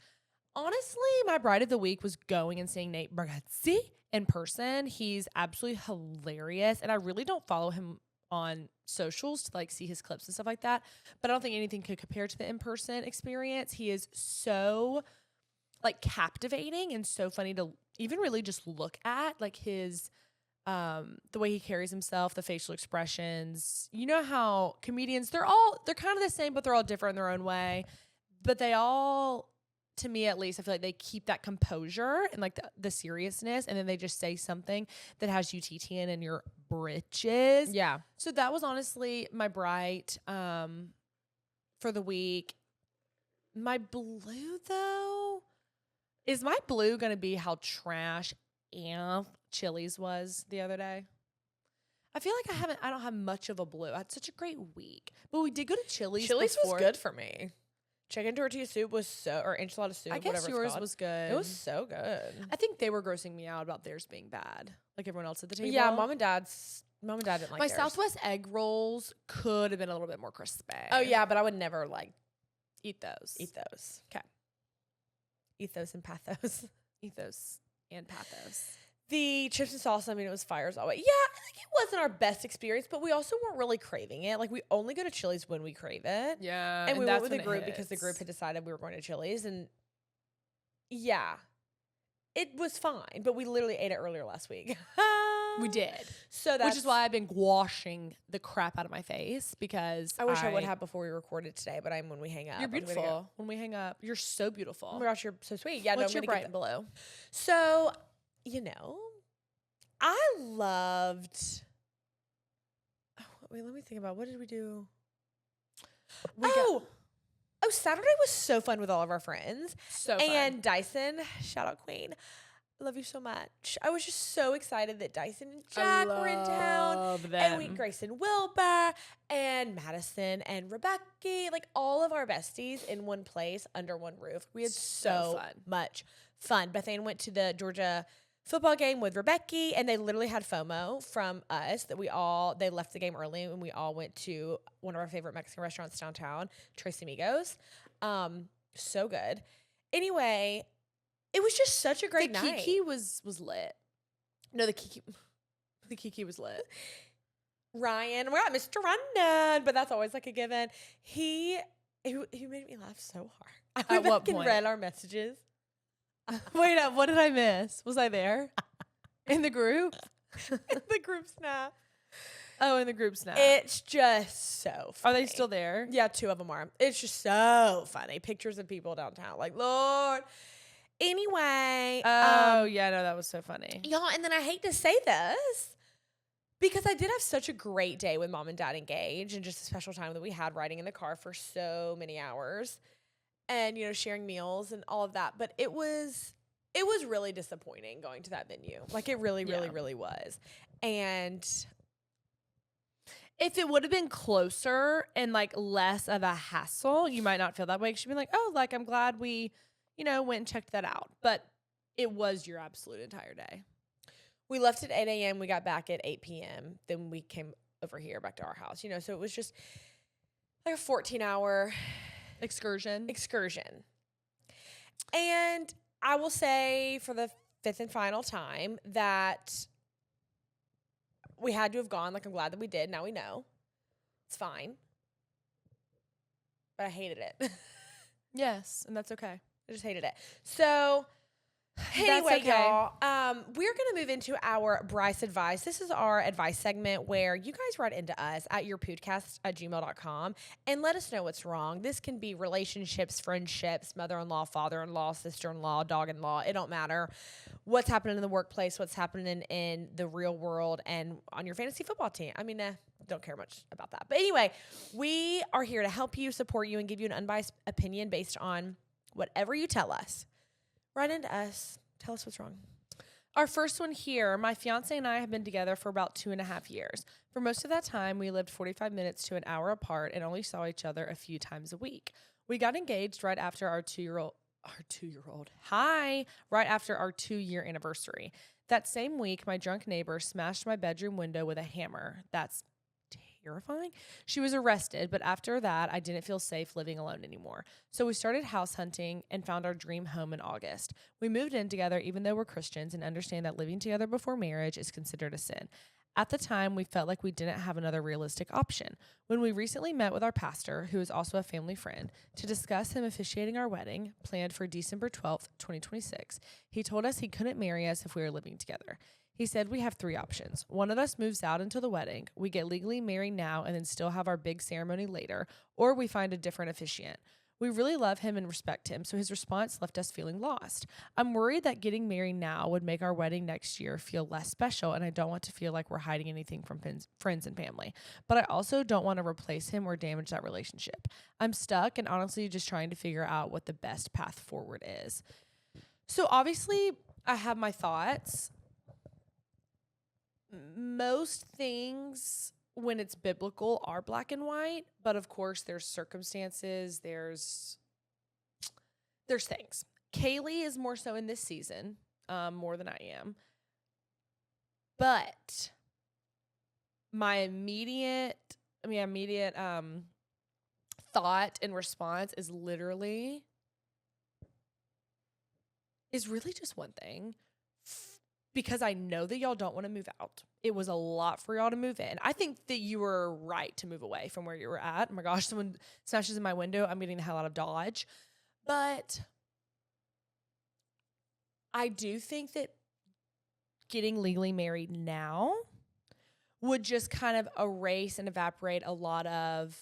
Honestly, my bride of the week was going and seeing Nate Bargatze in person. He's absolutely hilarious, and I really don't follow him on socials to like see his clips and stuff like that, but I don't think anything could compare to the in-person experience. He is so like captivating and so funny to even really just look at, like his the way he carries himself, the facial expressions. You know how comedians, they're kind of the same, but they're all different in their own way. But they all, to me at least, I feel like they keep that composure and like the seriousness, and then they just say something that has you TTing in your britches. Yeah. So that was honestly my bright for the week. My blue though, is my blue gonna be how trash Chili's was the other day? I feel like I don't have much of a blue. I had such a great week, but we did go to Chili's. Chili's before. was good for me. Chicken tortilla soup was or enchilada soup. I guess whatever yours it's called. was good. It was so good. I think they were grossing me out about theirs being bad, like everyone else at the table. Yeah, mom and dad didn't like my theirs. Southwest egg rolls could have been a little bit more crispy. Oh yeah, but I would never like eat those. eat those. 'Kay. Ethos and pathos. Ethos and pathos. The chips and salsa, I mean, it was fire as always. Yeah, I think it wasn't our best experience, but we also weren't really craving it. Like, we only go to Chili's when we crave it. Yeah, And we went that's with when a it group because the hits. group had decided we were going to Chili's. And yeah, it was fine, but we literally ate it earlier last week. We did. So that's Which is why I've been washing the crap out of my face, because I wish I would have before we recorded today, but I'm when we hang up. You're I'm gonna beautiful. go- When we hang up, you're so beautiful. Oh my gosh, you're so sweet. Yeah, What's no, your I'm gonna bright get blue? So, you know, I loved. Oh, wait, let me think about what did we do? Saturday was so fun with all of our friends. So And Dyson, shout out Queen. I love you so much. I was just so excited that Dyson and Jack were in town. Love them. And we Grayson Wilbur and Madison and Rebecca, like all of our besties in one place under one roof. We had So so fun. much fun. Bethany went to the Georgia football game with Rebecca, and they literally had FOMO from us that they left the game early and we all went to one of our favorite Mexican restaurants downtown, Tres Amigos. So good. Anyway, it was just such a great the night. Kiki was lit. No, the Kiki was lit. Ryan, we're at Mr. Rondon, but that's always like a given. He made me laugh so hard. I At went what back and point? read our messages. Wait up, what did I miss? Was I there? In the group? The group snap. Oh, in the group snap. It's just so Are funny. they still there? Yeah, 2 of them are. It's just so funny. Pictures of people downtown. Like, Lord. Anyway. Oh, yeah, no, that was so funny. Y'all, and then I hate to say this because I did have such a great day with mom and dad engaged and just a special time that we had riding in the car for so many hours and, you know, sharing meals and all of that. But it was really disappointing going to that venue. Like it really, really, Yeah. really was. And If it would have been closer and like less of a hassle, you might not feel that way. You should be like, oh, like I'm glad we, you know, went and checked that out. But it was your absolute entire day. we left at 8 a.m. We got back at 8 p.m. Then we came over here back to our house, you know, so it was just like a 14-hour Excursion. excursion. And I will say for the 5th and final time that we had to have gone. Like, I'm glad that we did. Now we know. It's fine. But I hated it. Yes, and that's okay. I just hated it. So Anyway, okay. y'all, we're going to move into our Brice Advice. This is our advice segment where you guys write into us at yourpudcast@gmail.com and let us know what's wrong. This can be relationships, friendships, mother-in-law, father-in-law, sister-in-law, dog-in-law. It don't matter what's happening in the workplace, what's happening in the real world, and on your fantasy football team. I mean, don't care much about that. But anyway, we are here to help you, support you, and give you an unbiased opinion based on whatever you tell us. Write into us. Tell us what's wrong. Our first one here, my fiance and I have been together for about 2.5 years. For most of that time, we lived 45 minutes to an hour apart and only saw each other a few times a week. We got engaged right after our two-year-old, right after our 2-year anniversary. That same week, my drunk neighbor smashed my bedroom window with a hammer. That's terrifying. She was arrested, but after that, I didn't feel safe living alone anymore. So we started house hunting and found our dream home in August. We moved in together even though we're Christians and understand that living together before marriage is considered a sin. At the time, we felt like we didn't have another realistic option. When we recently met with our pastor, who is also a family friend, to discuss him officiating our wedding, planned for December 12th, 2026, he told us he couldn't marry us if we were living together. He said we have 3 options. One of us moves out until the wedding, we get legally married now and then still have our big ceremony later, or we find a different officiant. We really love him and respect him, so his response left us feeling lost. I'm worried that getting married now would make our wedding next year feel less special, and I don't want to feel like we're hiding anything from friends and family. But I also don't want to replace him or damage that relationship. I'm stuck and honestly just trying to figure out what the best path forward is. So obviously, I have my thoughts. Most things when it's biblical are black and white, but of course there's circumstances, there's things. Kaylee is more so in this season, more than I am. But my immediate thought and response is really just one thing. Because I know that y'all don't want to move out. It was a lot for y'all to move in. I think that you were right to move away from where you were at. Oh my gosh, someone smashes in my window. I'm getting the hell out of Dodge. But I do think that getting legally married now would just kind of erase and evaporate a lot of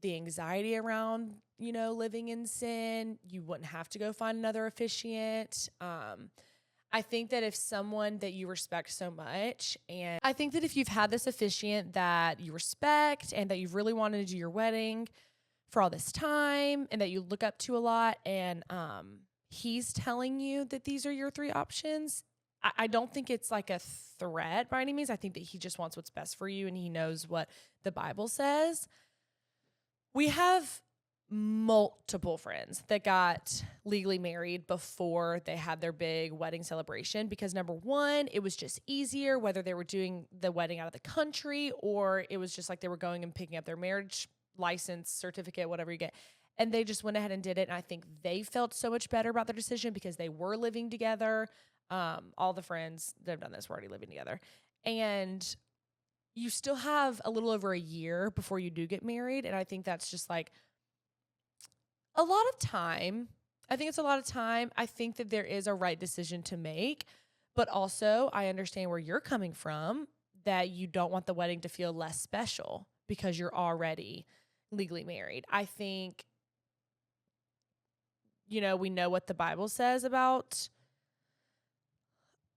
the anxiety around, living in sin. You wouldn't have to go find another officiant. I think that if someone that you respect so much, and I think that if you've had this officiant that you respect and that you've really wanted to do your wedding for all this time and that you look up to a lot, and he's telling you that these are your 3 options, I don't think it's like a threat by any means. I think that he just wants what's best for you and he knows what the Bible says. We have multiple friends that got legally married before they had their big wedding celebration because number one, it was just easier whether they were doing the wedding out of the country or it was just like they were going and picking up their marriage license, certificate, whatever you get. And they just went ahead and did it. And I think they felt so much better about their decision because they were living together. All the friends that have done this were already living together. And you still have a little over a year before you do get married. And I think that's just like a lot of time. I think it's a lot of time. I think that there is a right decision to make, but also I understand where you're coming from, that you don't want the wedding to feel less special because you're already legally married. I think, we know what the Bible says about,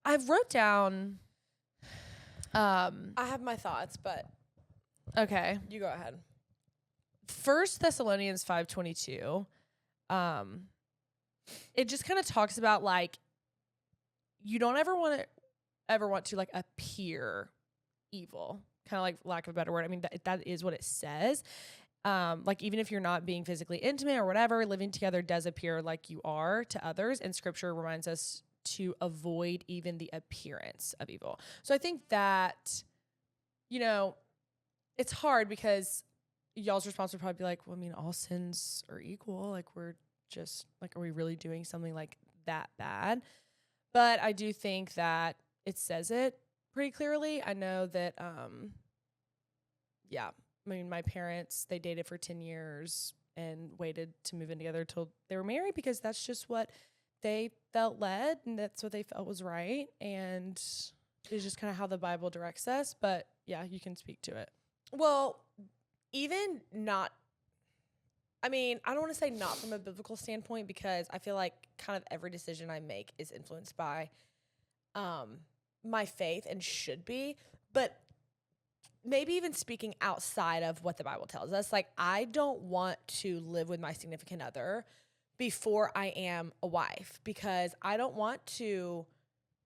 I've wrote down, I have my thoughts, but okay. You go ahead. 1 Thessalonians 5:22, it just kind of talks about like you don't ever want to like appear evil, kind of like lack of a better word. I mean that is what it says. Like even if you're not being physically intimate or whatever, living together does appear like you are to others, and Scripture reminds us to avoid even the appearance of evil. So I think that it's hard because y'all's response would probably be like, well, I mean, all sins are equal. Like, we're just, like, are we really doing something like that bad? But I do think that it says it pretty clearly. I know that, I mean, my parents, they dated for 10 years and waited to move in together till they were married because that's just what they felt led, and that's what they felt was right. And it's just kind of how the Bible directs us. But yeah, you can speak to it. Well, even not, I mean, I don't want to say not from a biblical standpoint, because I feel like kind of every decision I make is influenced by my faith and should be. But maybe even speaking outside of what the Bible tells us, like, I don't want to live with my significant other before I am a wife, because I don't want to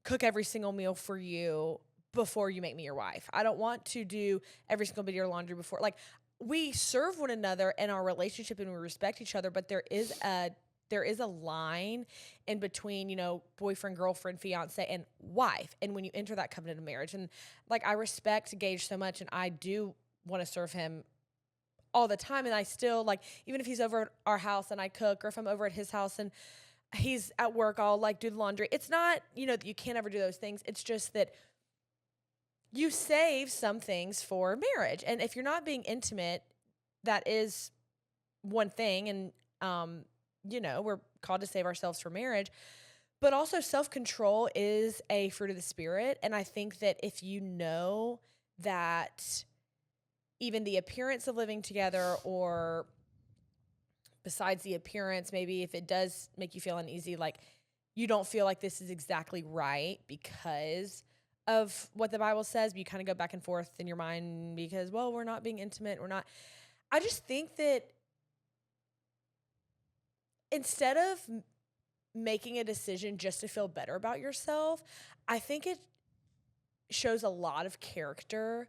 cook every single meal for you before you make me your wife. I don't want to do every single bit of your laundry before. Like, we serve one another in our relationship and we respect each other, but there is a line in between, you know, boyfriend, girlfriend, fiance, and wife. And when you enter that covenant of marriage, and like, I respect Gage so much, and I do want to serve him all the time. And I still, like, even if he's over at our house and I cook, or if I'm over at his house and he's at work, I'll like do the laundry. It's not, you know, that you can't ever do those things. It's just that you save some things for marriage. And if you're not being intimate, that is one thing. And, you know, we're called to save ourselves for marriage, but also self-control is a fruit of the Spirit. And I think that if you know that even the appearance of living together, or besides the appearance, maybe if it does make you feel uneasy, like you don't feel like this is exactly right because of what the Bible says, but you kind of go back and forth in your mind because, well, we're not being intimate. We're not. I just think that instead of making a decision just to feel better about yourself, I think it shows a lot of character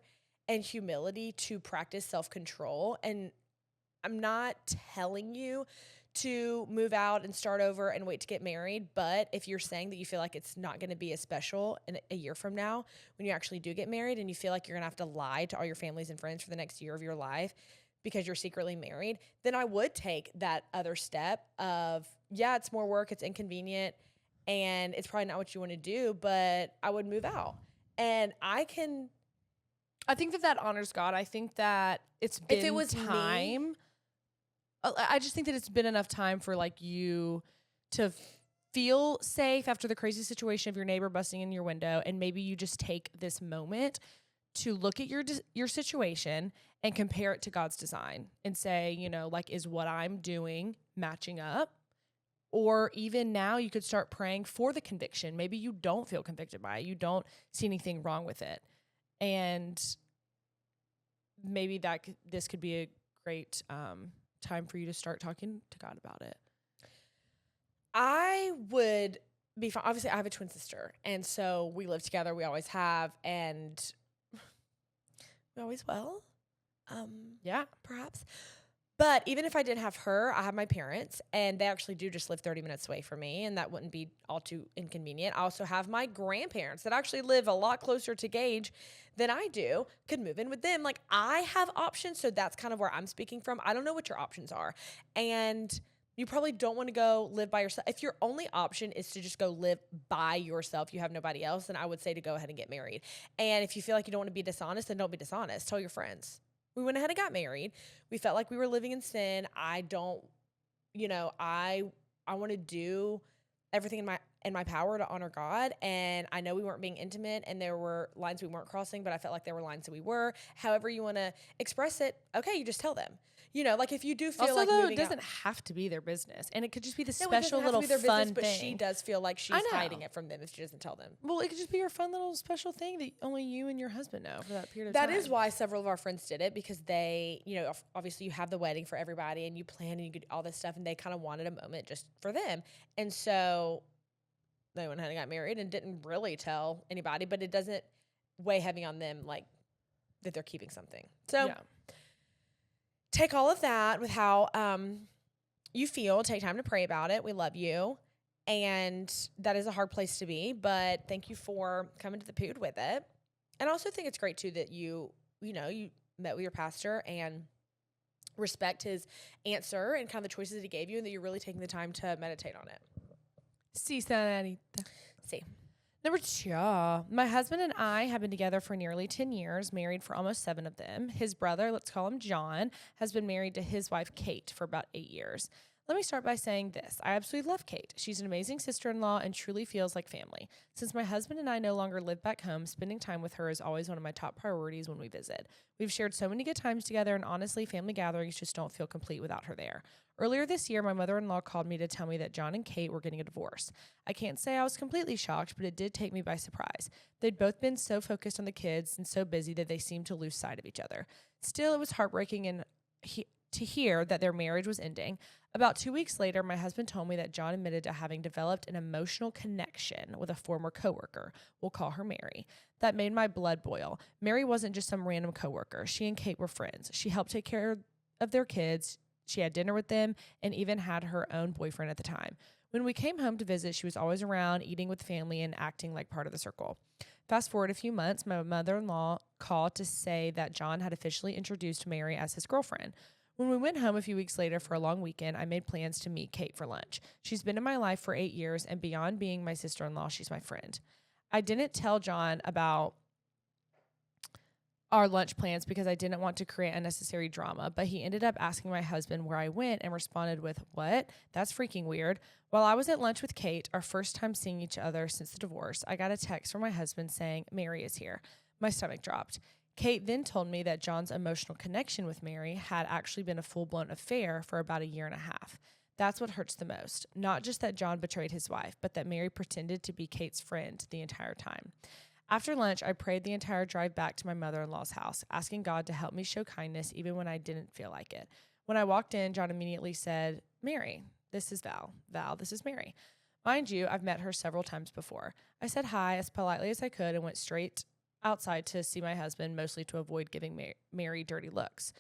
and humility to practice self-control. And I'm not telling you to move out and start over and wait to get married, but if you're saying that you feel like it's not going to be as special in a year from now when you actually do get married, and you feel like you're going to have to lie to all your families and friends for the next year of your life because you're secretly married, then I would take that other step of, yeah, it's more work, it's inconvenient, and it's probably not what you want to do, but I would move out. And I think that honors God. I think that it's been if it was time. I just think that it's been enough time for like you to feel safe after the crazy situation of your neighbor busting in your window, and maybe you just take this moment to look at your situation and compare it to God's design and say, you know, like, is what I'm doing matching up? Or even now you could start praying for the conviction. Maybe you don't feel convicted by it. You don't see anything wrong with it. And maybe this could be a great time for you to start talking to God about it. I would be fine. Obviously, I have a twin sister, and so we live together. We always have, and we always will. Yeah, perhaps. But even if I didn't have her, I have my parents, and they actually do just live 30 minutes away from me, and that wouldn't be all too inconvenient. I also have my grandparents that actually live a lot closer to Gage than I do. Could move in with them. Like, I have options, so that's kind of where I'm speaking from. I don't know what your options are. And you probably don't want to go live by yourself. If your only option is to just go live by yourself, you have nobody else, then I would say to go ahead and get married. And if you feel like you don't want to be dishonest, then don't be dishonest. Tell your friends. We went ahead and got married. We felt like we were living in sin. I don't, you know, I want to do everything in my power to honor God. And I know we weren't being intimate, and there were lines we weren't crossing, but I felt like there were lines that we were. However you want to express it, okay, you just tell them. You know, like, if you do feel also, like though, moving it doesn't out, have to be their business, and it could just be the no, special little fun business, but thing. she does feel like she's hiding it from them if she doesn't tell them. Well, it could just be your fun little special thing that only you and your husband know for that period of time. That is why several of our friends did it, because they, you know, obviously you have the wedding for everybody and you plan and you do all this stuff, and they kind of wanted a moment just for them. And so they went ahead and got married and didn't really tell anybody, but it doesn't weigh heavy on them, like, that they're keeping something. So yeah. Take all of that with how you feel. Take time to pray about it. We love you. And that is a hard place to be, but thank you for coming to the Püd with it. And I also think it's great, too, that you met with your pastor and respect his answer and kind of the choices that he gave you, and that you're really taking the time to meditate on it. Sí, señorita. Sí. Number 2, my husband and I have been together for nearly 10 years, married for almost 7 of them. His brother, let's call him John, has been married to his wife, Kate, for about 8 years. Let me start by saying this. I absolutely love Kate. She's an amazing sister-in-law and truly feels like family. Since my husband and I no longer live back home, spending time with her is always one of my top priorities when we visit. We've shared so many good times together, and honestly, family gatherings just don't feel complete without her there. Earlier this year, my mother-in-law called me to tell me that John and Kate were getting a divorce. I can't say I was completely shocked, but it did take me by surprise. They'd both been so focused on the kids and so busy that they seemed to lose sight of each other. Still, it was heartbreaking to hear that their marriage was ending. About 2 weeks later, my husband told me that John admitted to having developed an emotional connection with a former coworker. We'll call her Mary. That made my blood boil. Mary wasn't just some random coworker. She and Kate were friends. She helped take care of their kids. She had dinner with them and even had her own boyfriend at the time. When we came home to visit, she was always around, eating with family and acting like part of the circle. Fast forward a few months, my mother-in-law called to say that John had officially introduced Mary as his girlfriend. When we went home a few weeks later for a long weekend, I made plans to meet Kate for lunch. She's been in my life for 8 years, and beyond being my sister-in-law, she's my friend. I didn't tell John about our lunch plans because I didn't want to create unnecessary drama, but he ended up asking my husband where I went and responded with, "What? That's freaking weird." While I was at lunch with Kate, our first time seeing each other since the divorce, I got a text from my husband saying, "Mary is here." My stomach dropped. Kate then told me that John's emotional connection with Mary had actually been a full-blown affair for about 1.5 years. That's what hurts the most. Not just that John betrayed his wife, but that Mary pretended to be Kate's friend the entire time. After lunch, I prayed the entire drive back to my mother-in-law's house, asking God to help me show kindness even when I didn't feel like it. When I walked in, John immediately said, "Mary, this is Val. Val, this is Mary." Mind you, I've met her several times before. I said hi as politely as I could and went straight outside to see my husband, mostly to avoid giving Mary dirty looks.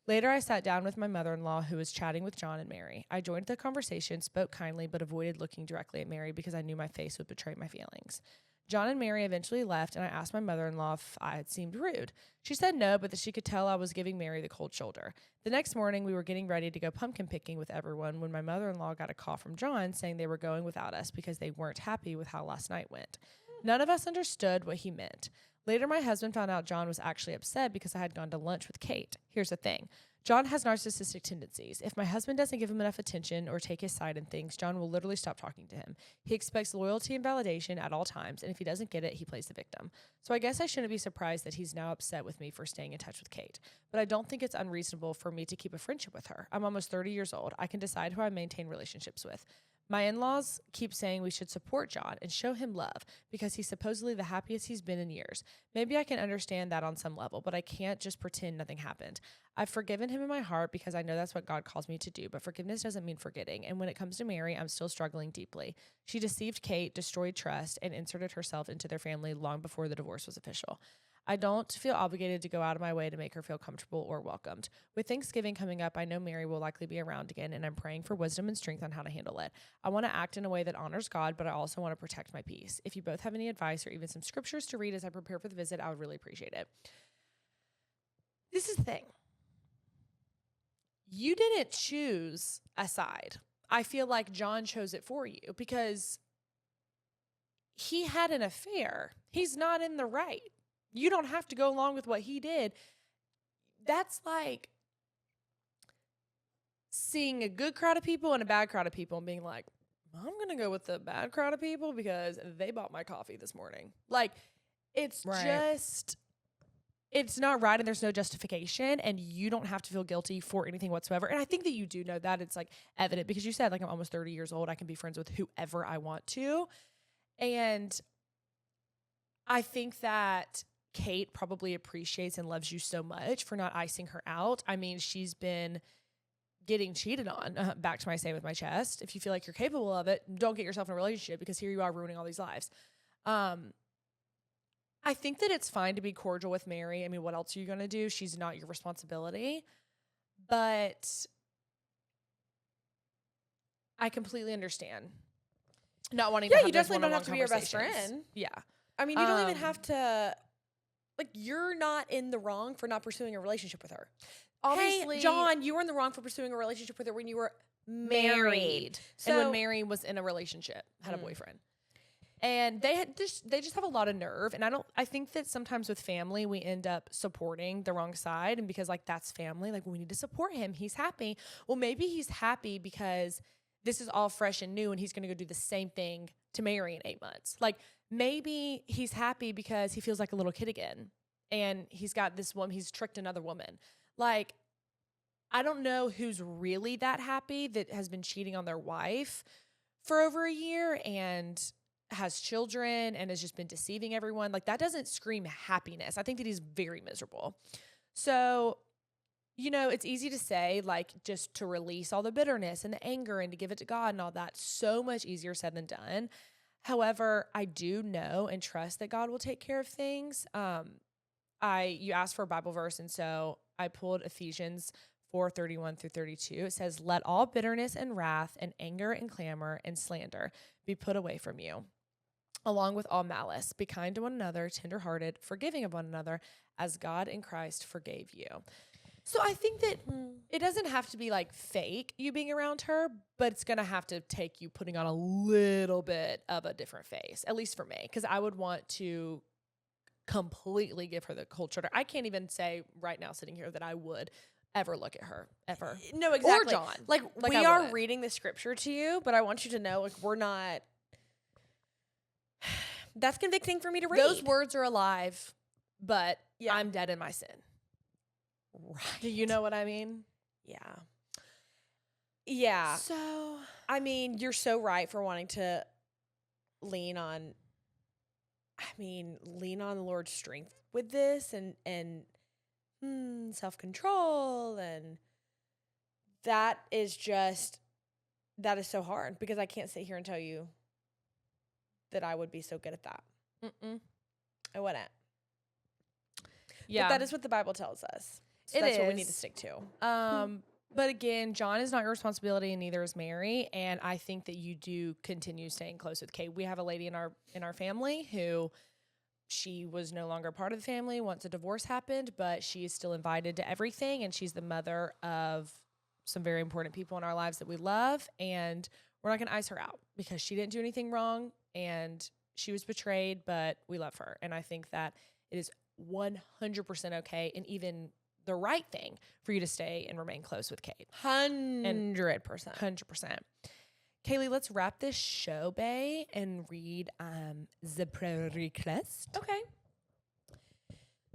Later, I sat down with my mother-in-law, who was chatting with John and Mary. I joined the conversation, spoke kindly, but avoided looking directly at Mary because I knew my face would betray my feelings. John and Mary eventually left, and I asked my mother-in-law if I had seemed rude. She said no, but that she could tell I was giving Mary the cold shoulder. The next morning, we were getting ready to go pumpkin picking with everyone when my mother-in-law got a call from John saying they were going without us because they weren't happy with how last night went. None of us understood what he meant. Later, my husband found out John was actually upset because I had gone to lunch with Kate. Here's the thing. John has narcissistic tendencies. If my husband doesn't give him enough attention or take his side in things, John will literally stop talking to him. He expects loyalty and validation at all times, and if he doesn't get it, he plays the victim. So I guess I shouldn't be surprised that he's now upset with me for staying in touch with Kate. But I don't think it's unreasonable for me to keep a friendship with her. I'm almost 30 years old. I can decide who I maintain relationships with. My in-laws keep saying we should support John and show him love because he's supposedly the happiest he's been in years. Maybe I can understand that on some level, but I can't just pretend nothing happened. I've forgiven him in my heart because I know that's what God calls me to do, but forgiveness doesn't mean forgetting. And when it comes to Mary, I'm still struggling deeply. She deceived Kate, destroyed trust, and inserted herself into their family long before the divorce was official. I don't feel obligated to go out of my way to make her feel comfortable or welcomed. With Thanksgiving coming up, I know Mary will likely be around again, and I'm praying for wisdom and strength on how to handle it. I want to act in a way that honors God, but I also want to protect my peace. If you both have any advice or even some scriptures to read as I prepare for the visit, I would really appreciate it. This is the thing. You didn't choose a side. I feel like John chose it for you because he had an affair. He's not in the right. You don't have to go along with what he did. That's like seeing a good crowd of people and a bad crowd of people and being like, I'm going to go with the bad crowd of people because they bought my coffee this morning. Like, it's just, it's not right and there's no justification and you don't have to feel guilty for anything whatsoever. And I think that you do know that. It's like evident because you said, like, I'm almost 30 years old. I can be friends with whoever I want to. And I think that Kate probably appreciates and loves you so much for not icing her out. I mean, she's been getting cheated on. Back to my say with my chest. If you feel like you're capable of it, don't get yourself in a relationship because here you are ruining all these lives. I think that it's fine to be cordial with Mary. I mean, what else are you going to do? She's not your responsibility. But I completely understand not wanting to have you those definitely don't have one-on-one to be your best conversations. friend. Yeah. I mean, you don't even have to, like, you're not in the wrong for not pursuing a relationship with her. Obviously, hey, John, you were in the wrong for pursuing a relationship with her when you were married. So, and when Mary was in a relationship, had a boyfriend. And they just have a lot of nerve. And I think that sometimes with family, we end up supporting the wrong side. And because like, that's family, like we need to support him. He's happy. Well, maybe he's happy because this is all fresh and new and he's going to go do the same thing to Mary in 8 months. Like maybe he's happy because he feels like a little kid again. And he's got this woman, he's tricked another woman. Like, I don't know who's really that happy that has been cheating on their wife for over a year and has children and has just been deceiving everyone. Like that doesn't scream happiness. I think that he's very miserable. So, you know, it's easy to say like just to release all the bitterness and the anger and to give it to God and all that. So much easier said than done. However, I do know and trust that God will take care of things. You asked for a Bible verse, and so I pulled Ephesians 4:31 through 32. It says, "Let all bitterness and wrath and anger and clamor and slander be put away from you, along with all malice. Be kind to one another, tenderhearted, forgiving of one another, as God in Christ forgave you." So I think that it doesn't have to be like fake you being around her, but it's going to have to take you putting on a little bit of a different face, at least for me, because I would want to completely give her the cold shoulder. I can't even say right now sitting here that I would ever look at her, ever. No, exactly. Or John. Like we I are wouldn't. reading the scripture to you, but I want you to know, like, we're not. That's convicting for me to read. Those words are alive, but Yeah. I'm dead in my sin. Right. Do you know what I mean? Yeah. Yeah. So, I mean, you're so right for wanting to lean on the Lord's strength with this and self-control, and that is so hard because I can't sit here and tell you that I would be so good at that. I wouldn't. yeah. But that is what the Bible tells us. So that's what we need to stick to. But again, John is not your responsibility, and neither is Mary. And I think that you do continue staying close with Kate. We have a lady in our family who she was no longer part of the family once a divorce happened, but she is still invited to everything. And she's the mother of some very important people in our lives that we love. And we're not going to ice her out because she didn't do anything wrong and she was betrayed, but we love her. And I think that it is 100% okay and even the right thing for you to stay and remain close with Kate. 100%. 100%. Kaylee, let's wrap this show, bae, and read the prayer request. Okay.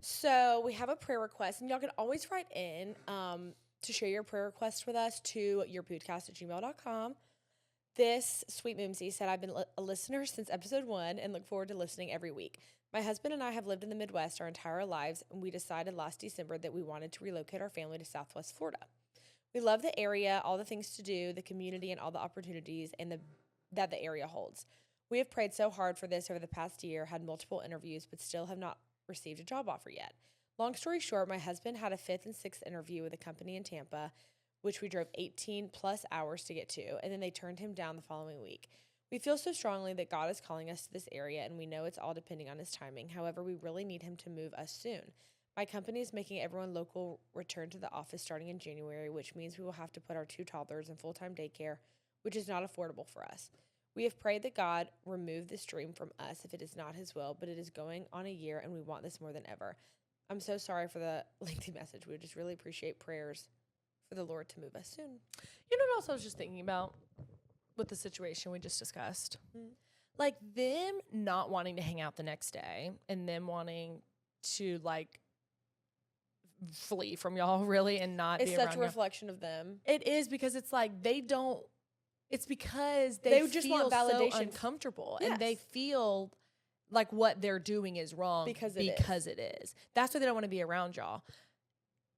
So we have a prayer request, and y'all can always write in to share your prayer request with us to yourpudcast@gmail.com. This sweet Moomsy said, "I've been a listener since episode 1 and look forward to listening every week. My husband and I have lived in the Midwest our entire lives, and we decided last December that we wanted to relocate our family to Southwest Florida. We love the area, all the things to do, the community, and all the opportunities that the area holds. We have prayed so hard for this over the past year, had multiple interviews, but still have not received a job offer yet. Long story short, my husband had a 5th and 6th interview with a company in Tampa, which we drove 18 plus hours to get to, and then they turned him down the following week. We feel so strongly that God is calling us to this area, and we know it's all depending on his timing. However, we really need him to move us soon. My company is making everyone local return to the office starting in January, which means we will have to put our 2 toddlers in full-time daycare, which is not affordable for us. We have prayed that God remove this dream from us if it is not his will, but it is going on a year, and we want this more than ever. I'm so sorry for the lengthy message. We would just really appreciate prayers for the Lord to move us soon." You know what else I was just thinking about with the situation we just discussed? Like them not wanting to hang out the next day and them wanting to like flee from y'all really and not It's be such around a y'all. reflection of them. It is because it's like they don't. It's because They they just feel want validation. so uncomfortable and Yes. they feel like what they're doing is wrong Because it is. That's why they don't want to be around y'all.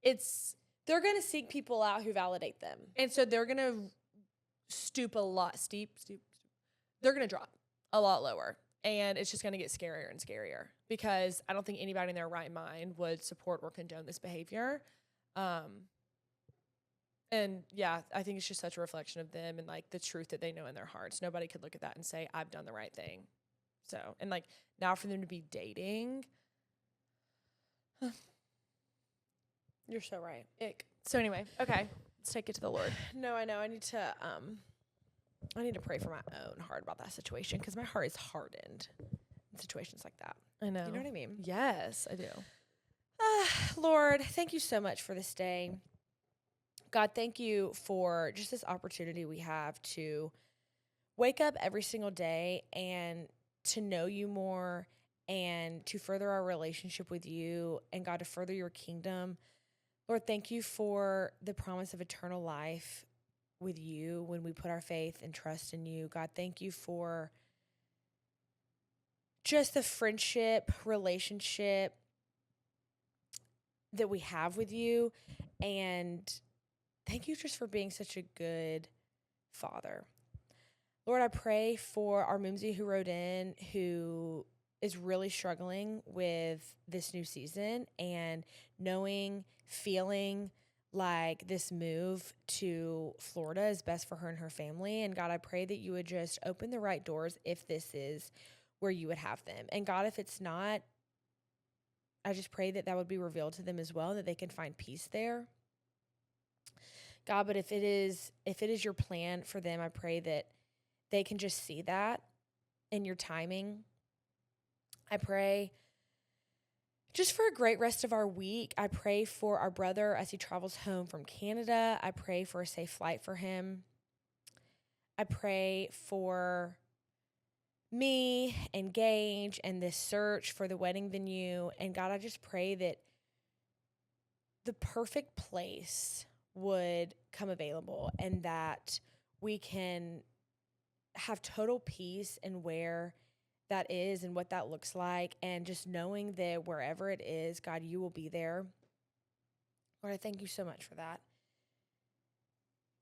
They're going to seek people out who validate them. And so they're gonna stoop a lot, steep. They're gonna drop a lot lower, and it's just gonna get scarier and scarier because I don't think anybody in their right mind would support or condone this behavior. And yeah, I think it's just such a reflection of them and like the truth that they know in their hearts. Nobody could look at that and say, "I've done the right thing." So, and like now for them to be dating, You're so right. ick. So anyway, okay, let's take it to the Lord. No, I know. I need to I need to pray for my own heart about that situation because my heart is hardened in situations like that. I know. You know what I mean? Yes, I do. Lord, thank you so much for this day. God, thank you for just this opportunity we have to wake up every single day and to know you more and to further our relationship with you and God, to further your kingdom. Lord, thank you for the promise of eternal life with you when we put our faith and trust in you. God, thank you for just the friendship, relationship that we have with you. And thank you just for being such a good Father. Lord, I pray for our Mimsy who wrote in, who is really struggling with this new season and feeling like this move to Florida is best for her and her family. And God, I pray that you would just open the right doors if this is where you would have them. And God, if it's not, I just pray that would be revealed to them as well, that they can find peace there. God, but if it is your plan for them, I pray that they can just see that in your timing. I pray just for a great rest of our week. I pray for our brother as he travels home from Canada. I pray for a safe flight for him. I pray for me and Gage and this search for the wedding venue. And God, I just pray that the perfect place would come available and that we can have total peace in where that is and what that looks like, and just knowing that wherever it is, God, you will be there. Lord, I thank you so much for that.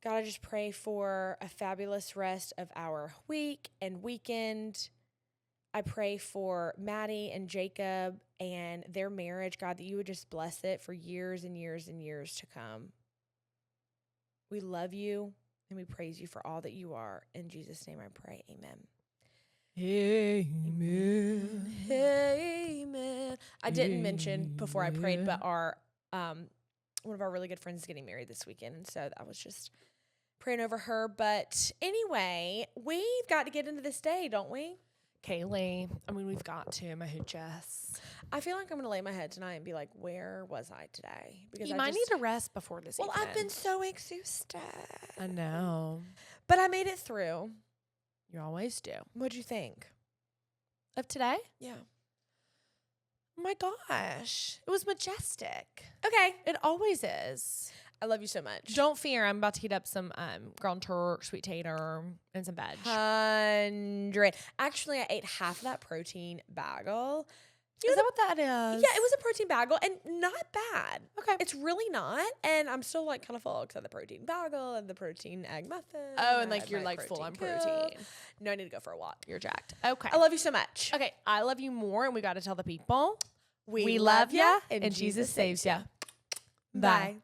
God, I just pray for a fabulous rest of our week and weekend. I pray for Maddie and Jacob and their marriage, God, that you would just bless it for years and years and years to come. We love you and we praise you for all that you are. In Jesus' name I pray, amen. Amen. Amen. I didn't mention before I prayed, but our one of our really good friends is getting married this weekend, and so I was just praying over her. But anyway, we've got to get into this day, don't we? Kaylee, I mean, we've got to, my hoochess. I feel like I'm going to lay my head tonight and be like, where was I today? Because you might need to rest before this evening. I've been so exhausted. I know. But I made it through. You always do. What'd you think? Of today? Yeah. Oh my gosh. It was majestic. Okay. It always is. I love you so much. Don't fear. I'm about to heat up some ground turk, sweet tater, and some veg. 100. Actually, I ate half of that protein bagel. Is that what that is? Yeah, it was a protein bagel and not bad. Okay. It's really not. And I'm still like kind of full because I had the protein bagel and the protein egg muffin. Oh, and like you're like full on protein. No, I need to go for a walk. You're jacked. Okay. I love you so much. Okay. I love you more, and we got to tell the people. We love ya, and Jesus saves ya. Bye.